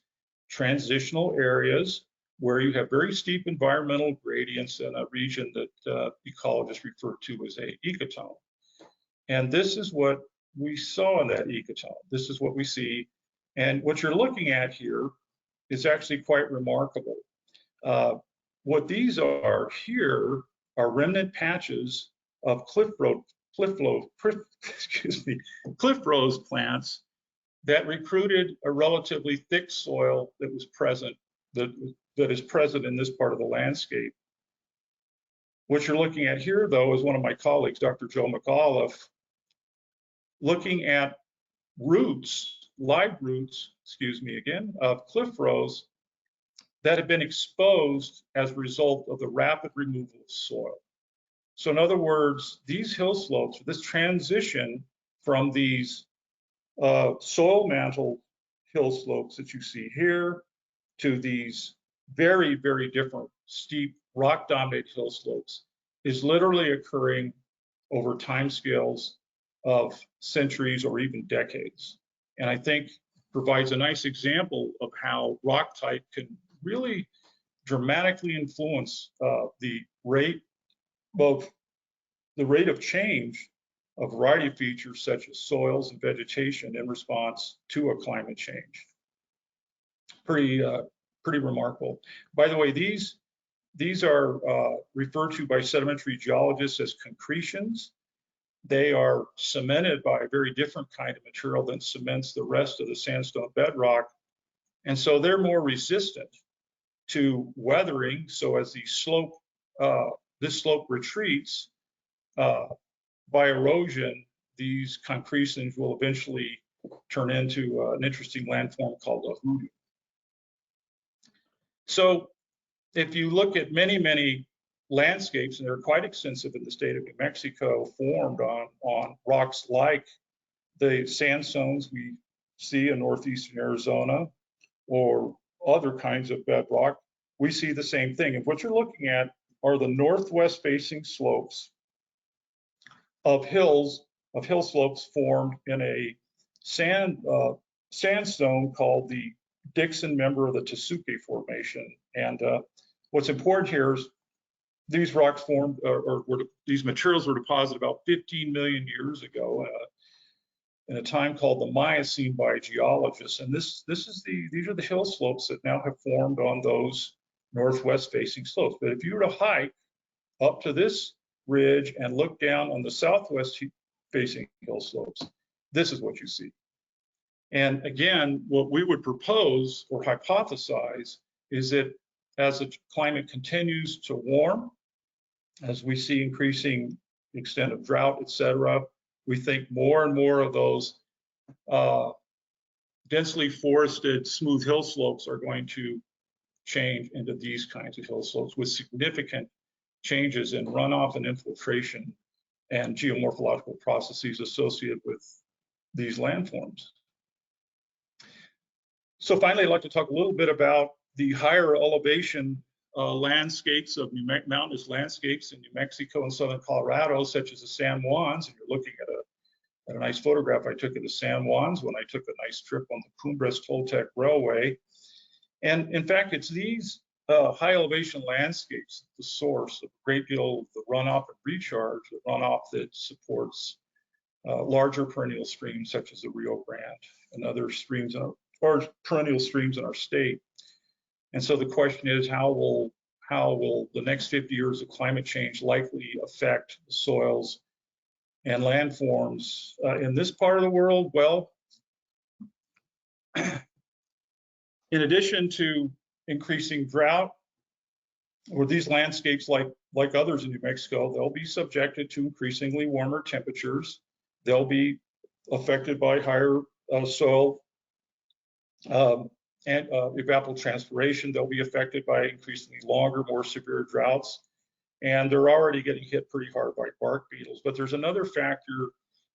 transitional areas where you have very steep environmental gradients in a region that ecologists refer to as a ecotone. And this is what we saw in that ecotone. This is what we see. And what you're looking at here is actually quite remarkable. What these are here are remnant patches of cliff rose plants that recruited a relatively thick soil that was present, that is present in this part of the landscape. What you're looking at here, though, is one of my colleagues, Dr. Joe McAuliffe, looking at live roots, of cliff rose that have been exposed as a result of the rapid removal of soil. So in other words, these hill slopes, this transition from these soil mantle hill slopes that you see here to these very, very different steep rock dominated hill slopes is literally occurring over timescales of centuries or even decades. And I think provides a nice example of how rock type can really dramatically influence the rate of change of a variety of features such as soils and vegetation in response to a climate change. Pretty remarkable. By the way, these are referred to by sedimentary geologists as concretions. They are cemented by a very different kind of material than cements the rest of the sandstone bedrock. And so they're more resistant to weathering. So as the slope, this slope retreats by erosion, these concretions will eventually turn into an interesting landform called a hoodoo. So if you look at many landscapes, and they're quite extensive in the state of New Mexico, formed on rocks like the sandstones we see in northeastern Arizona or other kinds of bedrock, we see the same thing. And what you're looking at are the northwest facing slopes of hill slopes formed in a sandstone called the Dixon member of the Tesuque Formation. And what's important here is these rocks formed, these materials were deposited about 15 million years ago in a time called the Miocene by geologists. And these are the hill slopes that now have formed on those northwest facing slopes. But if you were to hike up to this ridge and look down on the southwest facing hill slopes, this is what you see. And again, what we would propose or hypothesize is that as the climate continues to warm, as we see increasing extent of drought, et cetera, we think more and more of those densely forested smooth hill slopes are going to change into these kinds of hill slopes with significant changes in runoff and infiltration and geomorphological processes associated with these landforms. So finally, I'd like to talk a little bit about the higher elevation landscapes of mountainous landscapes in New Mexico and southern Colorado, such as the San Juans. And you're looking at a nice photograph I took of the San Juans when I took a nice trip on the Cumbres-Toltec Railway. And in fact, it's these high elevation landscapes, the source of a great deal of the runoff and recharge, the runoff that supports larger perennial streams such as the Rio Grande and other streams in our large perennial streams in our state. And so the question is, how will the next 50 years of climate change likely affect the soils and landforms in this part of the world? Well, in addition to increasing drought, or these landscapes, like others in New Mexico, they'll be subjected to increasingly warmer temperatures. They'll be affected by higher soil and evapotranspiration. They'll be affected by increasingly longer, more severe droughts. And they're already getting hit pretty hard by bark beetles. But there's another factor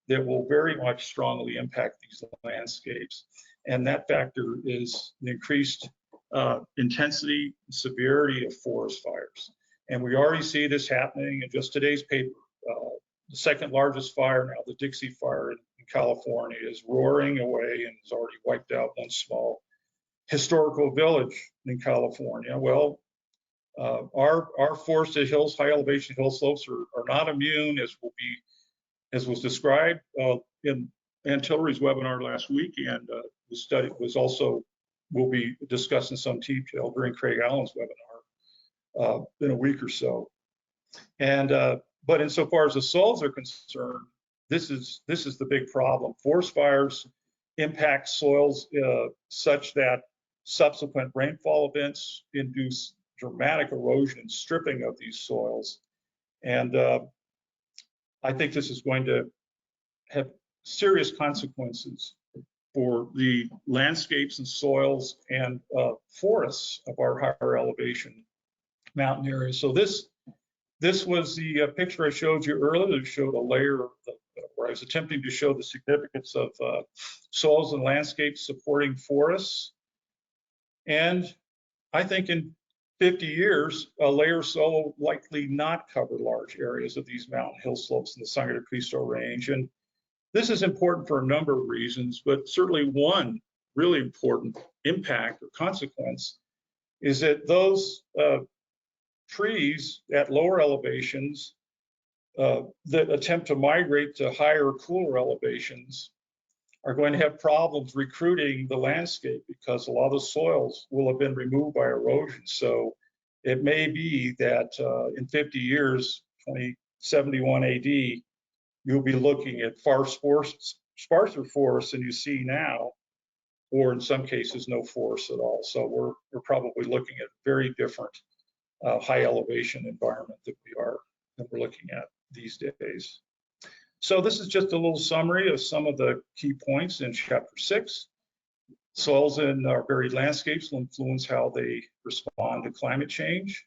that will very much strongly impact these landscapes. And that factor is an increased intensity and severity of forest fires. And we already see this happening in just today's paper. The second largest fire now, the Dixie Fire in California, is roaring away and has already wiped out one small historical village in California. Well, our forested hills, high elevation hill slopes are not immune, as was described in Ann Tillery's webinar last week, and the study will be discussed in some detail during Craig Allen's webinar in a week or so. And but insofar as the soils are concerned, this is the big problem. Forest fires impact soils such that subsequent rainfall events induce dramatic erosion and stripping of these soils. And I think this is going to have serious consequences for the landscapes and soils and forests of our higher elevation mountain areas. So this was the picture I showed you earlier that showed a layer where I was attempting to show the significance of soils and landscapes supporting forests. And I think in 50 years, a layer of soil will likely not cover large areas of these mountain hill slopes in the Sangre de Cristo Range. And this is important for a number of reasons, but certainly one really important impact or consequence is that those trees at lower elevations that attempt to migrate to higher, cooler elevations are going to have problems recruiting the landscape because a lot of the soils will have been removed by erosion. So it may be that in 50 years, 2071 AD, you'll be looking at far sparser forests than you see now, or in some cases, no forests at all. So we're probably looking at a very different high elevation environment that we're looking at these days. So this is just a little summary of some of the key points in chapter 6. Soils in our varied landscapes will influence how they respond to climate change.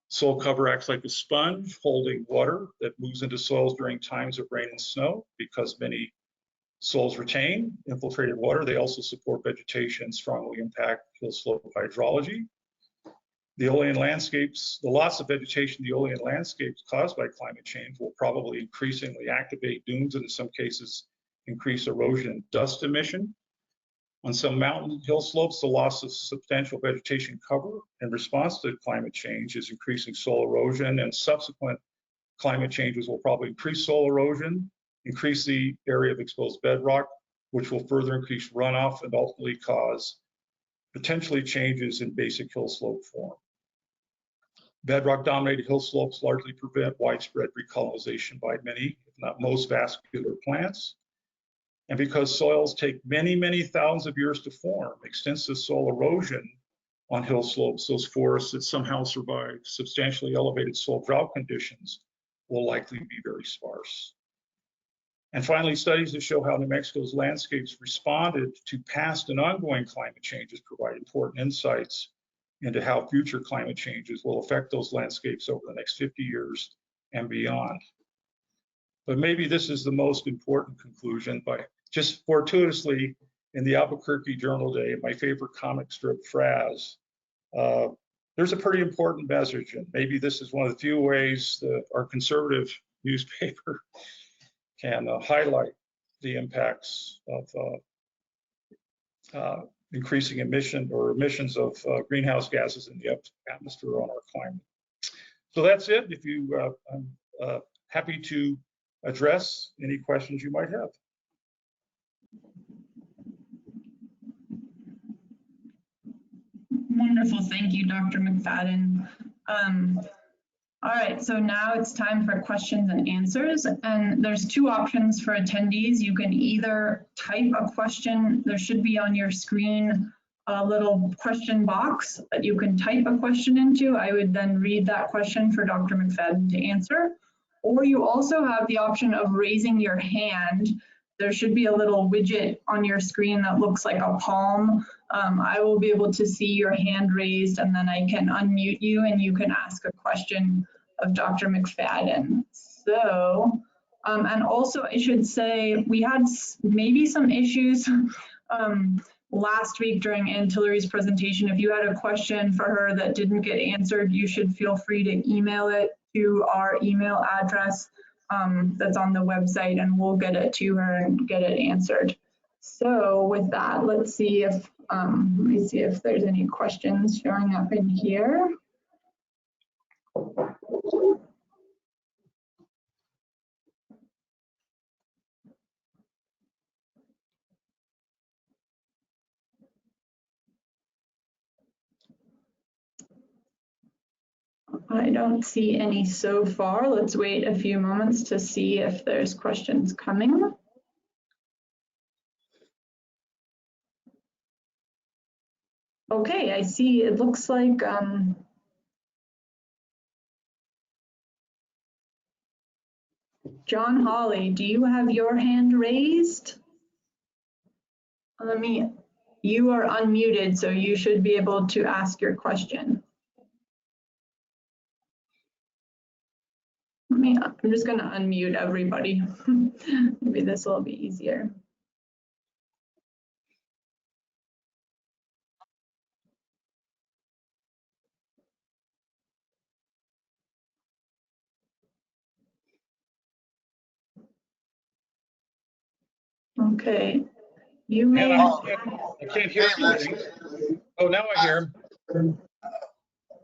Soil cover acts like a sponge, holding water that moves into soils during times of rain and snow. Because many soils retain infiltrated water, they also support vegetation and strongly impact hill slope hydrology. The aeolian landscapes, the loss of vegetation in the aeolian landscapes caused by climate change will probably increasingly activate dunes and in some cases increase erosion and dust emission. On some mountain hill slopes, the loss of substantial vegetation cover in response to climate change is increasing soil erosion, and subsequent climate changes will probably increase soil erosion, increase the area of exposed bedrock, which will further increase runoff and ultimately cause potentially changes in basic hill slope form. Bedrock-dominated hill slopes largely prevent widespread recolonization by many, if not most, vascular plants. And because soils take many, many thousands of years to form, extensive soil erosion on hill slopes, those forests that somehow survive substantially elevated soil drought conditions will likely be very sparse. And finally, studies that show how New Mexico's landscapes responded to past and ongoing climate changes provide important insights into how future climate changes will affect those landscapes over the next 50 years and beyond. But maybe this is the most important conclusion. By just fortuitously in the Albuquerque Journal Day, my favorite comic strip, Fraz, there's a pretty important message, and maybe this is one of the few ways that our conservative newspaper can highlight the impacts of increasing emissions of greenhouse gases in the atmosphere on our climate. So that's it. If you, I'm happy to address any questions you might have. Wonderful, thank you, Dr. McFadden. All right, so now it's time for questions and answers. And there's two options for attendees. You can either type a question. There should be on your screen a little question box that you can type a question into. I would then read that question for Dr. McFadden to answer. Or you also have the option of raising your hand. There should be a little widget on your screen that looks like a palm. I will be able to see your hand raised, and then I can unmute you and you can ask a question of Dr. McFadden. So, and also I should say we had maybe some issues last week during Ann Tillery's presentation. If you had a question for her that didn't get answered, you should feel free to email it to our email address that's on the website, and we'll get it to her and get it answered. So with that, let's see if, let me see if there's any questions showing up in here. I don't see any so far. Let's wait a few moments to see if there's questions coming. Okay, I see it looks like John Hawley, do you have your hand raised? You are unmuted, so you should be able to ask your question. I'm just going to unmute everybody. Maybe this will be easier. Okay. You may. I can't hear anything. Oh, now I hear him.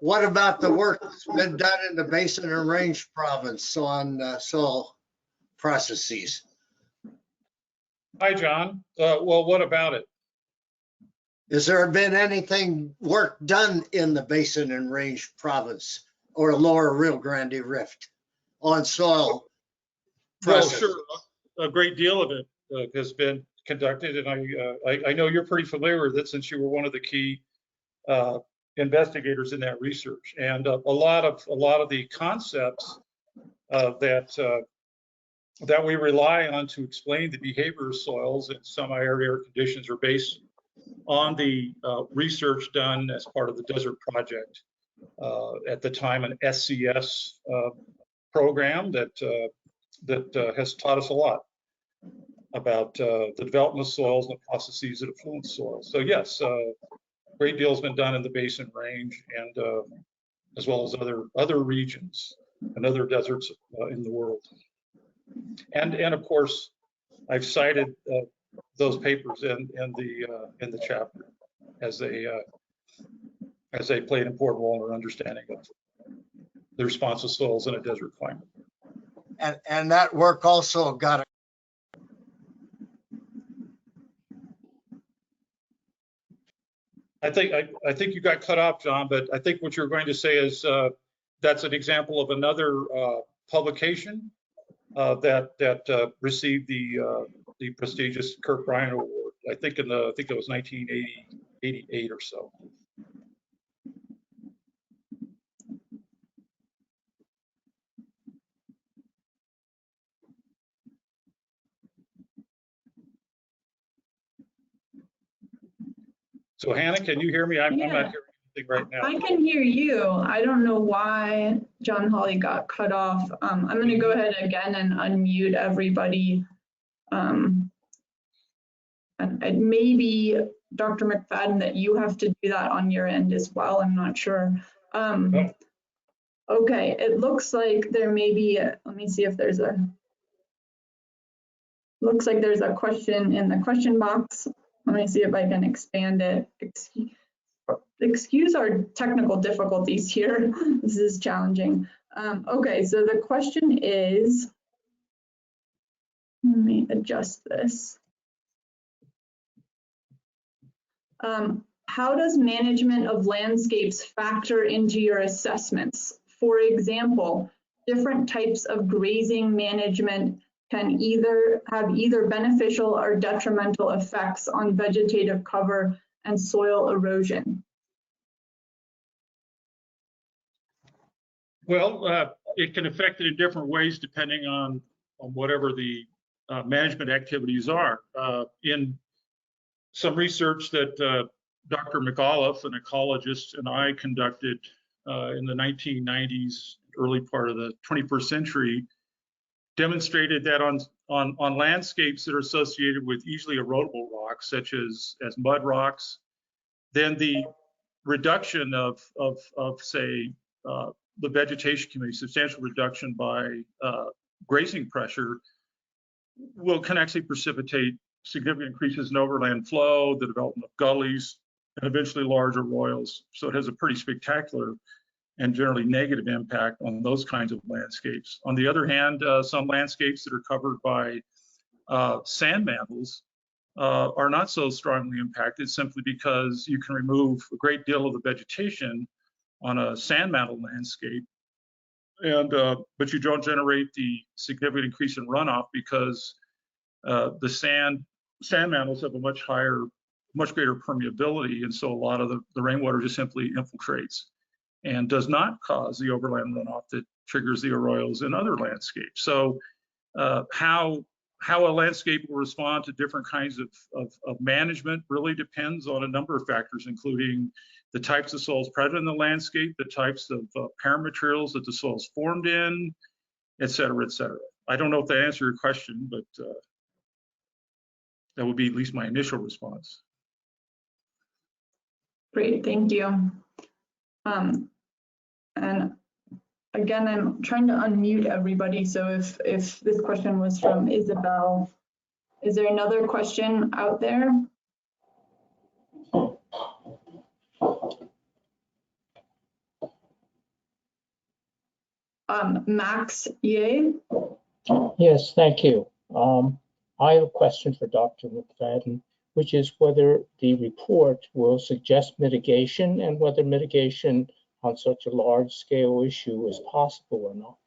What about the work that's been done in the Basin and Range Province on soil processes? Hi, John. Well, what about it? Has there been anything work done in the Basin and Range Province or Lower Rio Grande Rift on soil processes? Well, sure. A great deal of it has been conducted, and I know you're pretty familiar with it since you were one of the key investigators in that research. And a lot of the concepts that we rely on to explain the behavior of soils in semi-arid conditions are based on the research done as part of the Desert Project, at the time an SCS program that has taught us a lot about the development of soils and the processes that influence soils. So yes, great deal has been done in the Basin Range and as well as other regions and other deserts in the world. And of course, I've cited those papers in the chapter as they play an important role in our understanding of the response of soils in a desert climate. And that work also got I think you got cut off, John, but I think what you're going to say is that's an example of another publication that received the prestigious Kirk Bryan Award. I think it was 1988 or so. So Hannah, can you hear me? I'm not hearing anything right now. I can hear you. I don't know why John Hawley got cut off. I'm going to go ahead again and unmute everybody. And maybe Dr. McFadden, that you have to do that on your end as well. I'm not sure. Okay, it looks like there may be, let me see if there's looks like there's a question in the question box. Let me see if I can expand it. Excuse our technical difficulties here. This is challenging. Okay, so the question is, let me adjust this. How does management of landscapes factor into your assessments? For example, different types of grazing management can have either beneficial or detrimental effects on vegetative cover and soil erosion. Well, it can affect it in different ways depending on whatever the management activities are. In some research that Dr. McAuliffe, an ecologist, and I conducted in the 1990s, early part of the 21st century, demonstrated that on landscapes that are associated with easily erodible rocks, such as mud rocks, then the reduction of say, the vegetation can be substantial reduction by grazing pressure can actually precipitate significant increases in overland flow, the development of gullies, and eventually larger royals. So it has a pretty spectacular and generally negative impact on those kinds of landscapes. On the other hand, some landscapes that are covered by sand mantles are not so strongly impacted simply because you can remove a great deal of the vegetation on a sand mantle landscape, and but you don't generate the significant increase in runoff because the sand mantles have a much greater permeability, and so a lot of the rainwater just simply infiltrates and does not cause the overland runoff that triggers the arroyos in other landscapes. So how a landscape will respond to different kinds of management really depends on a number of factors, including the types of soils present in the landscape, the types of parent materials that the soil is formed in, et cetera, et cetera. I don't know if that answered your question, but that would be at least my initial response. Great, thank you. And again, I'm trying to unmute everybody. So if this question was from Isabel, is there another question out there? Max Ye? Yes, thank you. I have a question for Dr. McFadden, which is whether the report will suggest mitigation and whether mitigation on such a large scale issue is possible or not.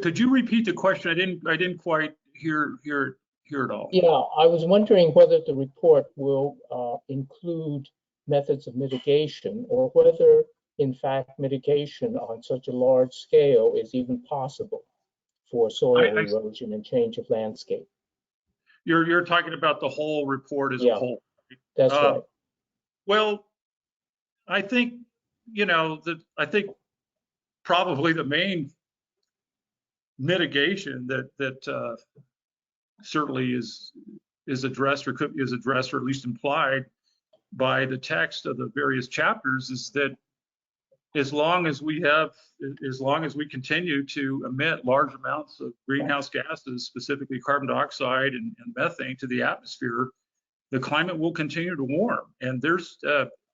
Could you repeat the question? I didn't quite hear it all. Yeah, I was wondering whether the report will include methods of mitigation or whether, in fact, mitigation on such a large scale is even possible for soil erosion and change of landscape. You're talking about the whole report as a whole. That's right. Well, I think, I think probably the main mitigation that certainly is addressed or could be addressed or at least implied by the text of the various chapters is that as long as we continue to emit large amounts of greenhouse gases, specifically carbon dioxide and methane to the atmosphere, the climate will continue to warm. And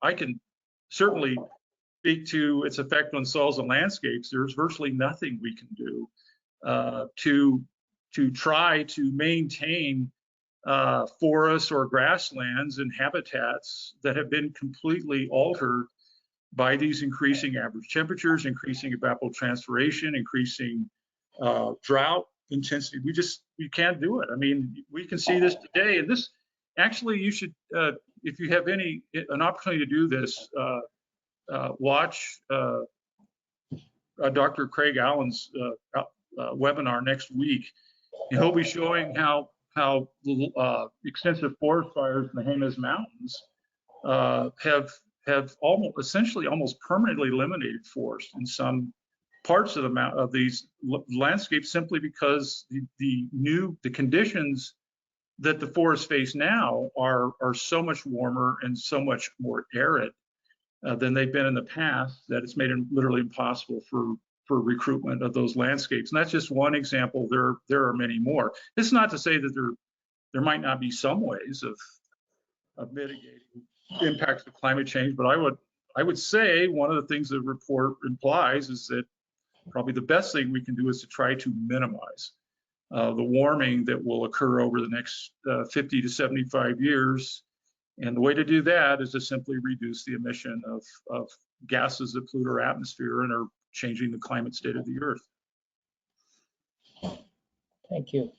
I can certainly speak to its effect on soils and landscapes. There's virtually nothing we can do to try to maintain forests or grasslands and habitats that have been completely altered by these increasing average temperatures, increasing evapotranspiration, increasing drought intensity. We can't do it. I mean, we can see this today. And this, actually, you should, if you have an opportunity to do this, watch Dr. Craig Allen's webinar next week, and he'll be showing how extensive forest fires in the Jemez Mountains have essentially almost permanently eliminated forest in some parts of these landscapes, simply because the conditions that the forests face now are so much warmer and so much more arid than they've been in the past, that it's made it literally impossible for recruitment of those landscapes. And that's just one example. There are many more. It's not to say that there might not be some ways of mitigating impacts of climate change, but I would say one of the things the report implies is that probably the best thing we can do is to try to minimize the warming that will occur over the next 50 to 75 years. And the way to do that is to simply reduce the emission of gases that pollute our atmosphere and are changing the climate state of the earth. Thank you.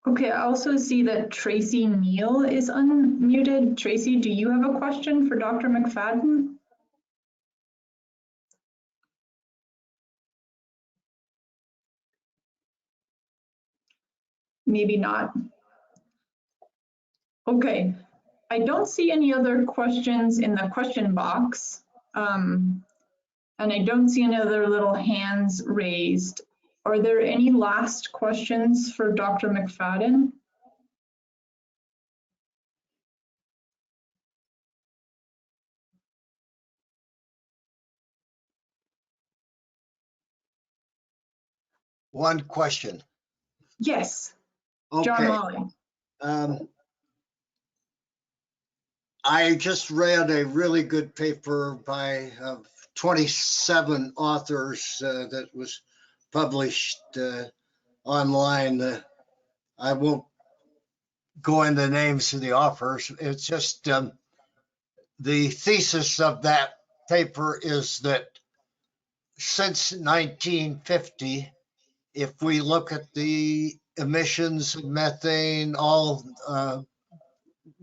Okay, I also see that Tracy Neal is unmuted. Tracy, do you have a question for Dr. McFadden? Maybe not. Okay, I don't see any other questions in the question box. And I don't see any other little hands raised. Are there any last questions for Dr. McFadden? One question. Yes, John Okay. Molly. I just read a really good paper by 27 authors that was published online. I won't go into names of the authors. It's just the thesis of that paper is that since 1950, if we look at the emissions of methane, all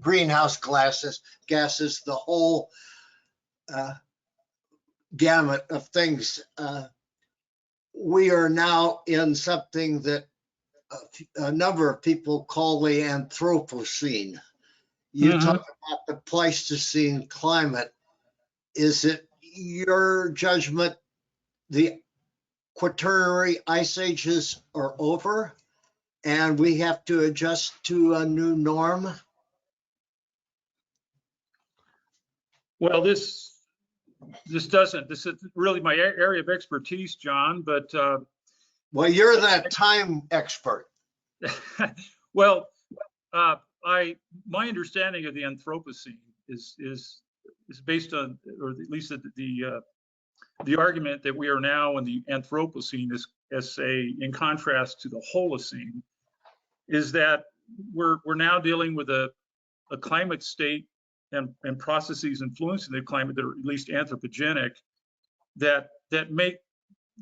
greenhouse gases, the whole gamut of things, we are now in something that a number of people call the Anthropocene. You talk about the Pleistocene climate. Is it your judgment the Quaternary ice ages are over and we have to adjust to a new norm? Well, this is really my area of expertise, John, but well, you're that time expert. well, my understanding of the Anthropocene is based on, or at least the argument that we are now in the Anthropocene, as say in contrast to the Holocene, is that we're now dealing with a climate state and processes influencing the climate that are at least anthropogenic, that make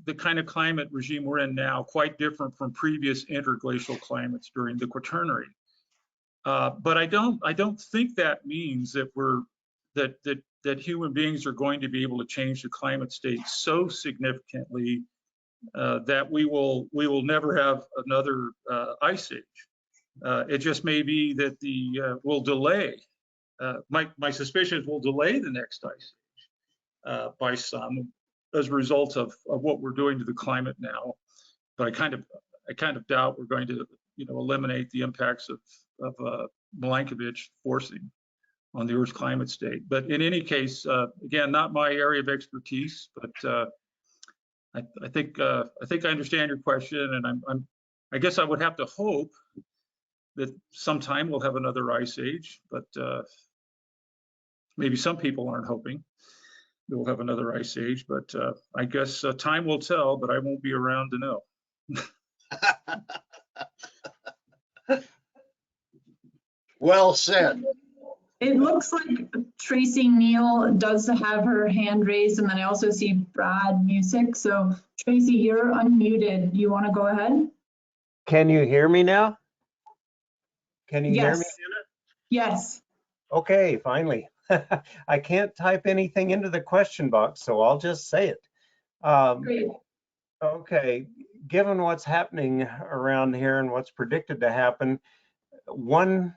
the kind of climate regime we're in now quite different from previous interglacial climates during the Quaternary. But I don't think that means that that human beings are going to be able to change the climate state so significantly that we will never have another ice age. It just may be that we'll delay. My suspicion is we'll delay the next ice age by some, as a result of what we're doing to the climate now. But I kind of doubt we're going to eliminate the impacts of Milankovitch forcing on the Earth's climate state. But in any case, again, not my area of expertise, but I think I understand your question, and I guess I would have to hope that sometime we'll have another ice age, but maybe some people aren't hoping that we'll have another ice age, but I guess time will tell, but I won't be around to know. Well said. It looks like Tracy Neal does have her hand raised, and then I also see Brad Music. So Tracy, you're unmuted. You want to go ahead? Can you hear me now? Can you hear me, Janet? Yes. Okay, finally. I can't type anything into the question box, so I'll just say it. Great. Okay, given what's happening around here and what's predicted to happen, one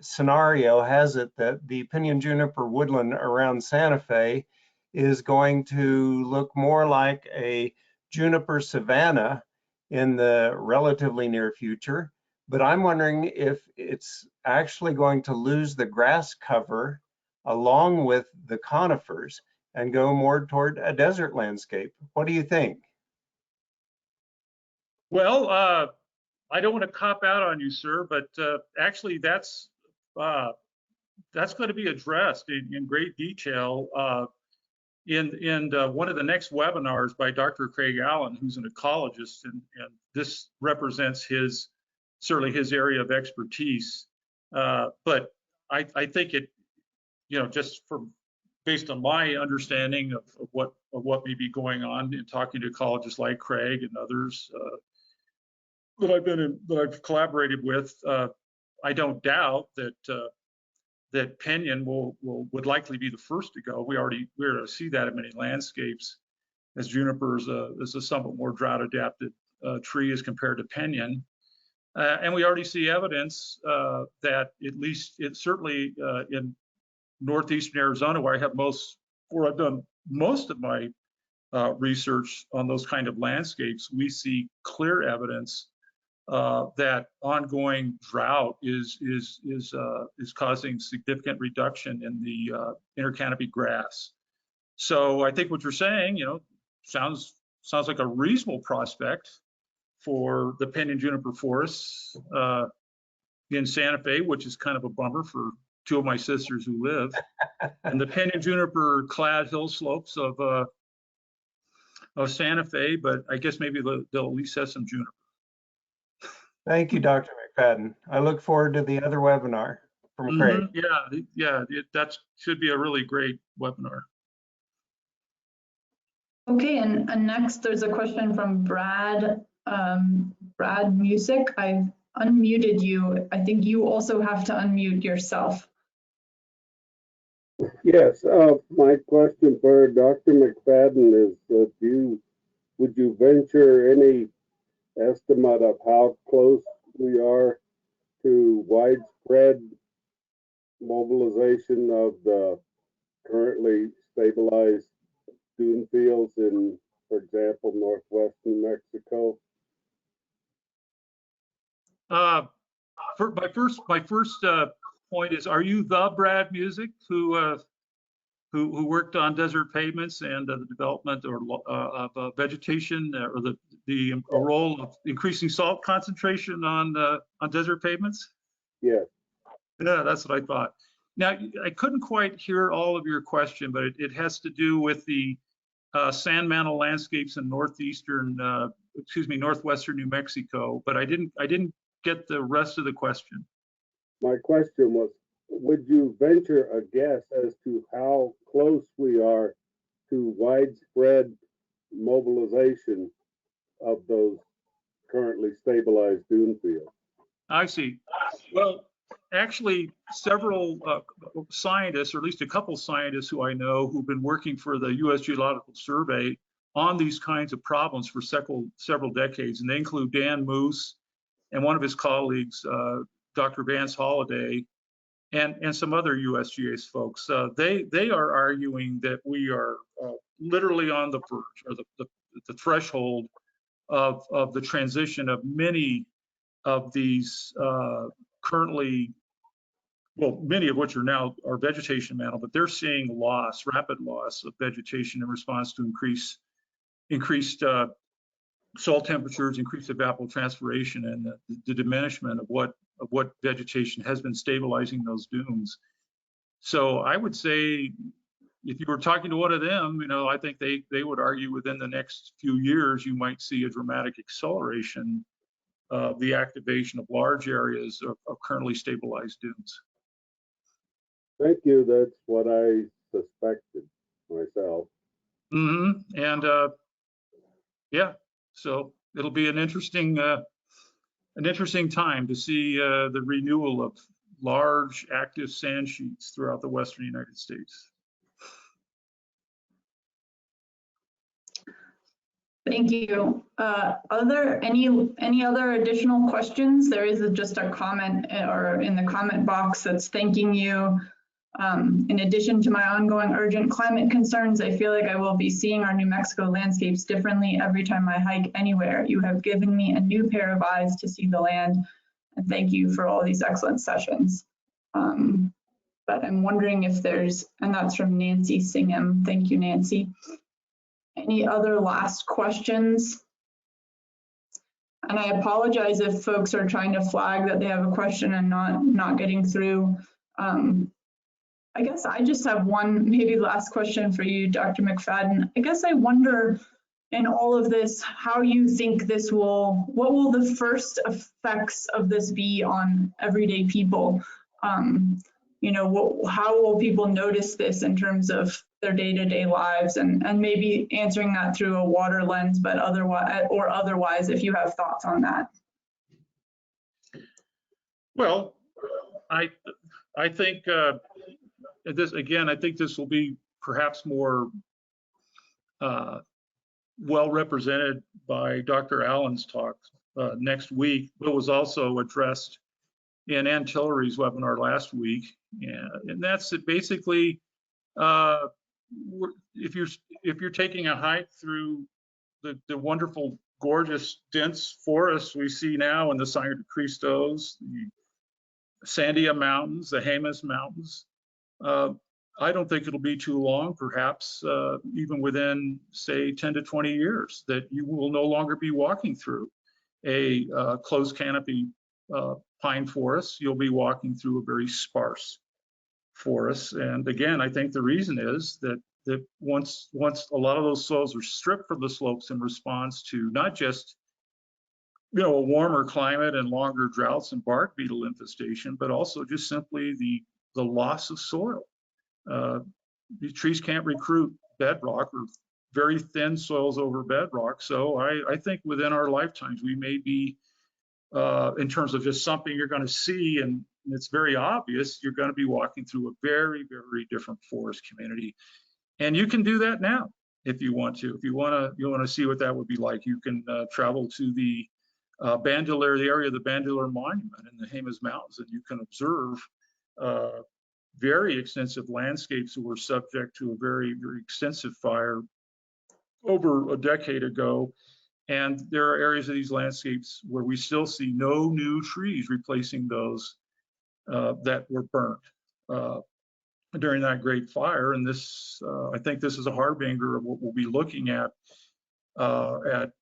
scenario has it that the pinyon juniper woodland around Santa Fe is going to look more like a juniper savanna in the relatively near future. But I'm wondering if it's actually going to lose the grass cover along with the conifers and go more toward a desert landscape. What do you think? Well, I don't want to cop out on you, sir, but actually that's going to be addressed in great detail in one of the next webinars by Dr. Craig Allen, who's an ecologist, and this represents certainly his area of expertise. But I think it, just based on my understanding of what may be going on in talking to ecologists like Craig and others that I've collaborated with, I don't doubt that pinyon would likely be the first to go. We're to see that in many landscapes, as juniper is a somewhat more drought adapted tree as compared to pinyon. And we already see evidence that certainly in northeastern Arizona, where I've done most of my research on those kind of landscapes, we see clear evidence that ongoing drought is causing significant reduction in the intercanopy grass. So I think what you're saying, sounds like a reasonable prospect for the pinyon juniper forests in Santa Fe, which is kind of a bummer for two of my sisters who live, and the pinyon juniper clad hill slopes of Santa Fe. But I guess maybe they'll at least have some juniper. Thank you, Dr. McFadden. I look forward to the other webinar from Craig. Yeah, that should be a really great webinar. Okay, and next there's a question from Brad Music. I've unmuted you. I think you also have to unmute yourself. Yes, my question for Dr. McFadden is, would you venture any estimate of how close we are to widespread mobilization of the currently stabilized dune fields in, for example, northwest New Mexico? My first point is: are you the Brad Music who worked on desert pavements and the development of vegetation, or the role of increasing salt concentration on desert pavements? Yes. Yeah, that's what I thought. Now, I couldn't quite hear all of your question, but it has to do with the sand mantle landscapes in northwestern New Mexico. But I didn't get the rest of the question. My question was, would you venture a guess as to how close we are to widespread mobilization of those currently stabilized dune fields? I see. Well, actually, several scientists, or at least a couple scientists who I know, who've been working for the U.S. Geological Survey on these kinds of problems for several decades, and they include Dan Moose and one of his colleagues, Dr. Vance Holliday, and some other USGS folks. They are arguing that we are literally on the verge, or the threshold of the transition of many of these currently, many of which are vegetation mantle, but they're seeing rapid loss of vegetation in response to increased soil temperatures, increased evapotranspiration, and the diminishment of what vegetation has been stabilizing those dunes. So I would say, if you were talking to one of them, I think they would argue within the next few years you might see a dramatic acceleration of the activation of large areas of currently stabilized dunes. Thank you. That's what I suspected myself. And yeah, so it'll be an interesting time to see the renewal of large active sand sheets throughout the western United States. Thank you. Are there any other additional questions? There is just a comment or in the comment box that's thanking you. In addition to my ongoing urgent climate concerns, I feel like I will be seeing our New Mexico landscapes differently every time I hike anywhere. You have given me a new pair of eyes to see the land, and thank you for all these excellent sessions. But I'm wondering if there's, and that's from Nancy Singham. Thank you, Nancy. Any other last questions? And I apologize if folks are trying to flag that they have a question and not getting through. I guess I just have one maybe last question for you, Dr. McFadden. I guess I wonder in all of this, how you think this will, what will the first effects of this be on everyday people? You know, how will people notice this in terms of their day-to-day lives, and maybe answering that through a water lens, but otherwise, if you have thoughts on that. Well, I think this again. I think this will be perhaps more well represented by Dr. Allen's talk next week, but was also addressed in Ann Tillery's webinar last week, and that's it basically. If you're taking a hike through the wonderful, gorgeous, dense forests we see now in the Sangre de Cristos, the Sandia Mountains, the Jemez Mountains, I don't think it'll be too long, perhaps even within, say, 10 to 20 years, that you will no longer be walking through a closed canopy pine forest. You'll be walking through a very sparse forest. And again, I think the reason is that once a lot of those soils are stripped from the slopes in response to not just a warmer climate and longer droughts and bark beetle infestation, but also just simply the loss of soil. The trees can't recruit bedrock or very thin soils over bedrock. So I think within our lifetimes, we may be, in terms of just something you're going to see, and it's very obvious, you're going to be walking through a very, very different forest community. And you can do that now if you want to. If you want to see what that would be like, you can travel to the Bandelier, the area of the Bandelier Monument in the Jemez Mountains, and you can observe very extensive landscapes that were subject to a very, very extensive fire over a decade ago. And there are areas of these landscapes where we still see no new trees replacing those that were burnt during that great fire. And this, I think this is a harbinger of what we'll be looking at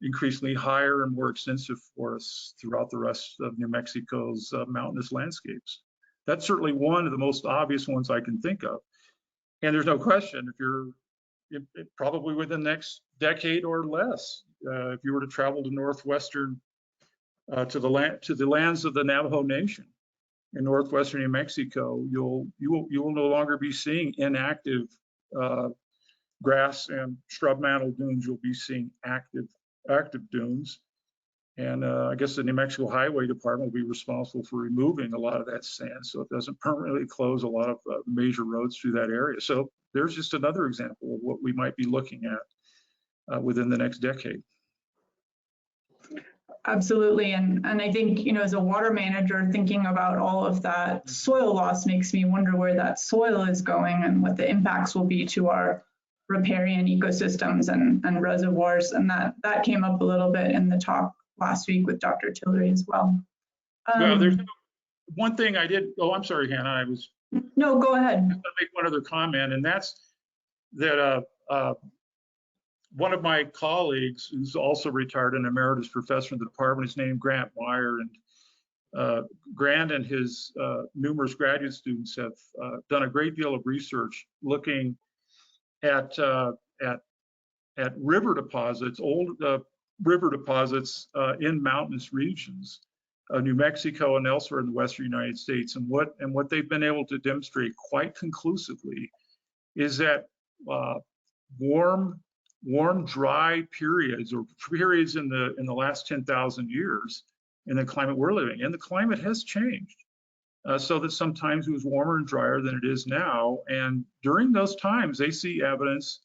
increasingly higher and more extensive forests throughout the rest of New Mexico's mountainous landscapes. That's certainly one of the most obvious ones I can think of. And there's no question, if you're probably within the next decade or less, if you were to travel to northwestern, to the lands of the Navajo Nation in northwestern New Mexico, you will no longer be seeing inactive grass and shrub mantle dunes. You'll be seeing active dunes. And I guess the New Mexico Highway Department will be responsible for removing a lot of that sand, so it doesn't permanently close a lot of major roads through that area. So there's just another example of what we might be looking at within the next decade. Absolutely, and I think, as a water manager, thinking about all of that soil loss makes me wonder where that soil is going and what the impacts will be to our riparian ecosystems and reservoirs. And that came up a little bit in the talk last week with Dr. Tillery as well. Well, there's one thing I did. Oh, I'm sorry, Hannah. No, go ahead. I'm going to make one other comment, and that's that one of my colleagues, who's also retired, an emeritus professor in the department, is named Grant Meyer, and Grant and his numerous graduate students have done a great deal of research looking at river deposits, old river deposits in mountainous regions of New Mexico and elsewhere in the western United States. And what they've been able to demonstrate quite conclusively is that warm, dry periods, or periods in the last 10,000 years in the climate we're living in, the climate has changed. So that sometimes it was warmer and drier than it is now. And during those times, they see evidence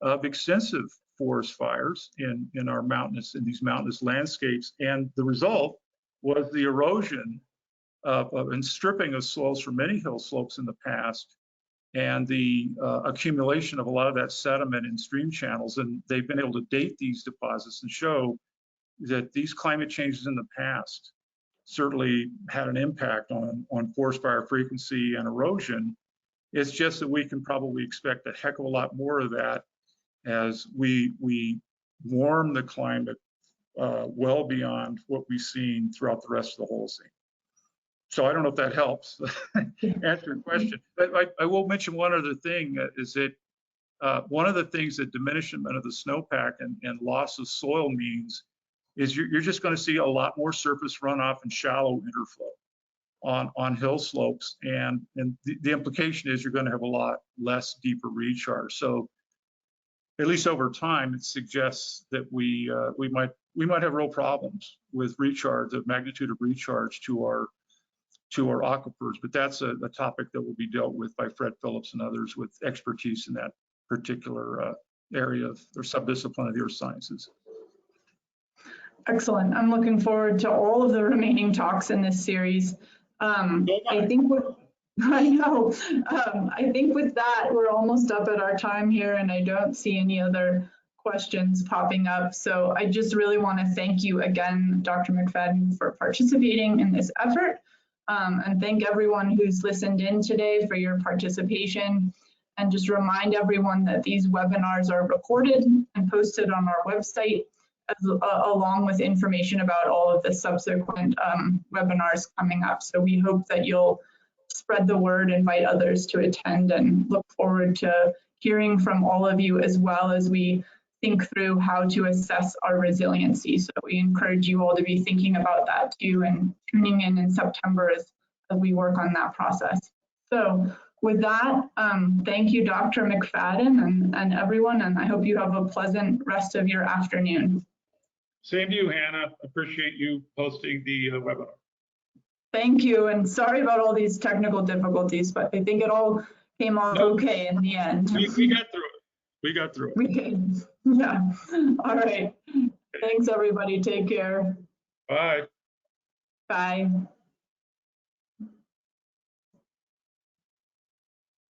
of extensive forest fires in these mountainous landscapes. And the result was the erosion and stripping of soils from many hill slopes in the past, and the accumulation of a lot of that sediment in stream channels. And they've been able to date these deposits and show that these climate changes in the past certainly had an impact on forest fire frequency and erosion. It's just that we can probably expect a heck of a lot more of that as we warm the climate well beyond what we've seen throughout the rest of the Holocene. So I don't know if that helps answer your question, but I will mention one other thing, is that one of the things that diminishment of the snowpack and loss of soil means is you're just going to see a lot more surface runoff and shallow interflow on hill slopes, and the implication is you're going to have a lot less deeper recharge. So at least over time, it suggests that we might have real problems with recharge, the magnitude of recharge to our aquifers, but that's a topic that will be dealt with by Fred Phillips and others with expertise in that particular area or subdiscipline of the earth sciences. Excellent. I'm looking forward to all of the remaining talks in this series. I think I know. I think with that, we're almost up at our time here, and I don't see any other questions popping up. So I just really want to thank you again, Dr. McFadden, for participating in this effort, and thank everyone who's listened in today for your participation. And just remind everyone that these webinars are recorded and posted on our website, along with information about all of the subsequent webinars coming up. So we hope that you'll spread the word, invite others to attend, and look forward to hearing from all of you as well as we think through how to assess our resiliency. So we encourage you all to be thinking about that too, and tuning in September as we work on that process. So with that, thank you, Dr. McFadden, and everyone, and I hope you have a pleasant rest of your afternoon. Same to you, Hannah. Appreciate you hosting the webinar. Thank you, and sorry about all these technical difficulties, but I think it all came off okay in the end. We got through it. We got through it. We did, yeah. All right. Thanks, everybody. Take care. Bye. Bye.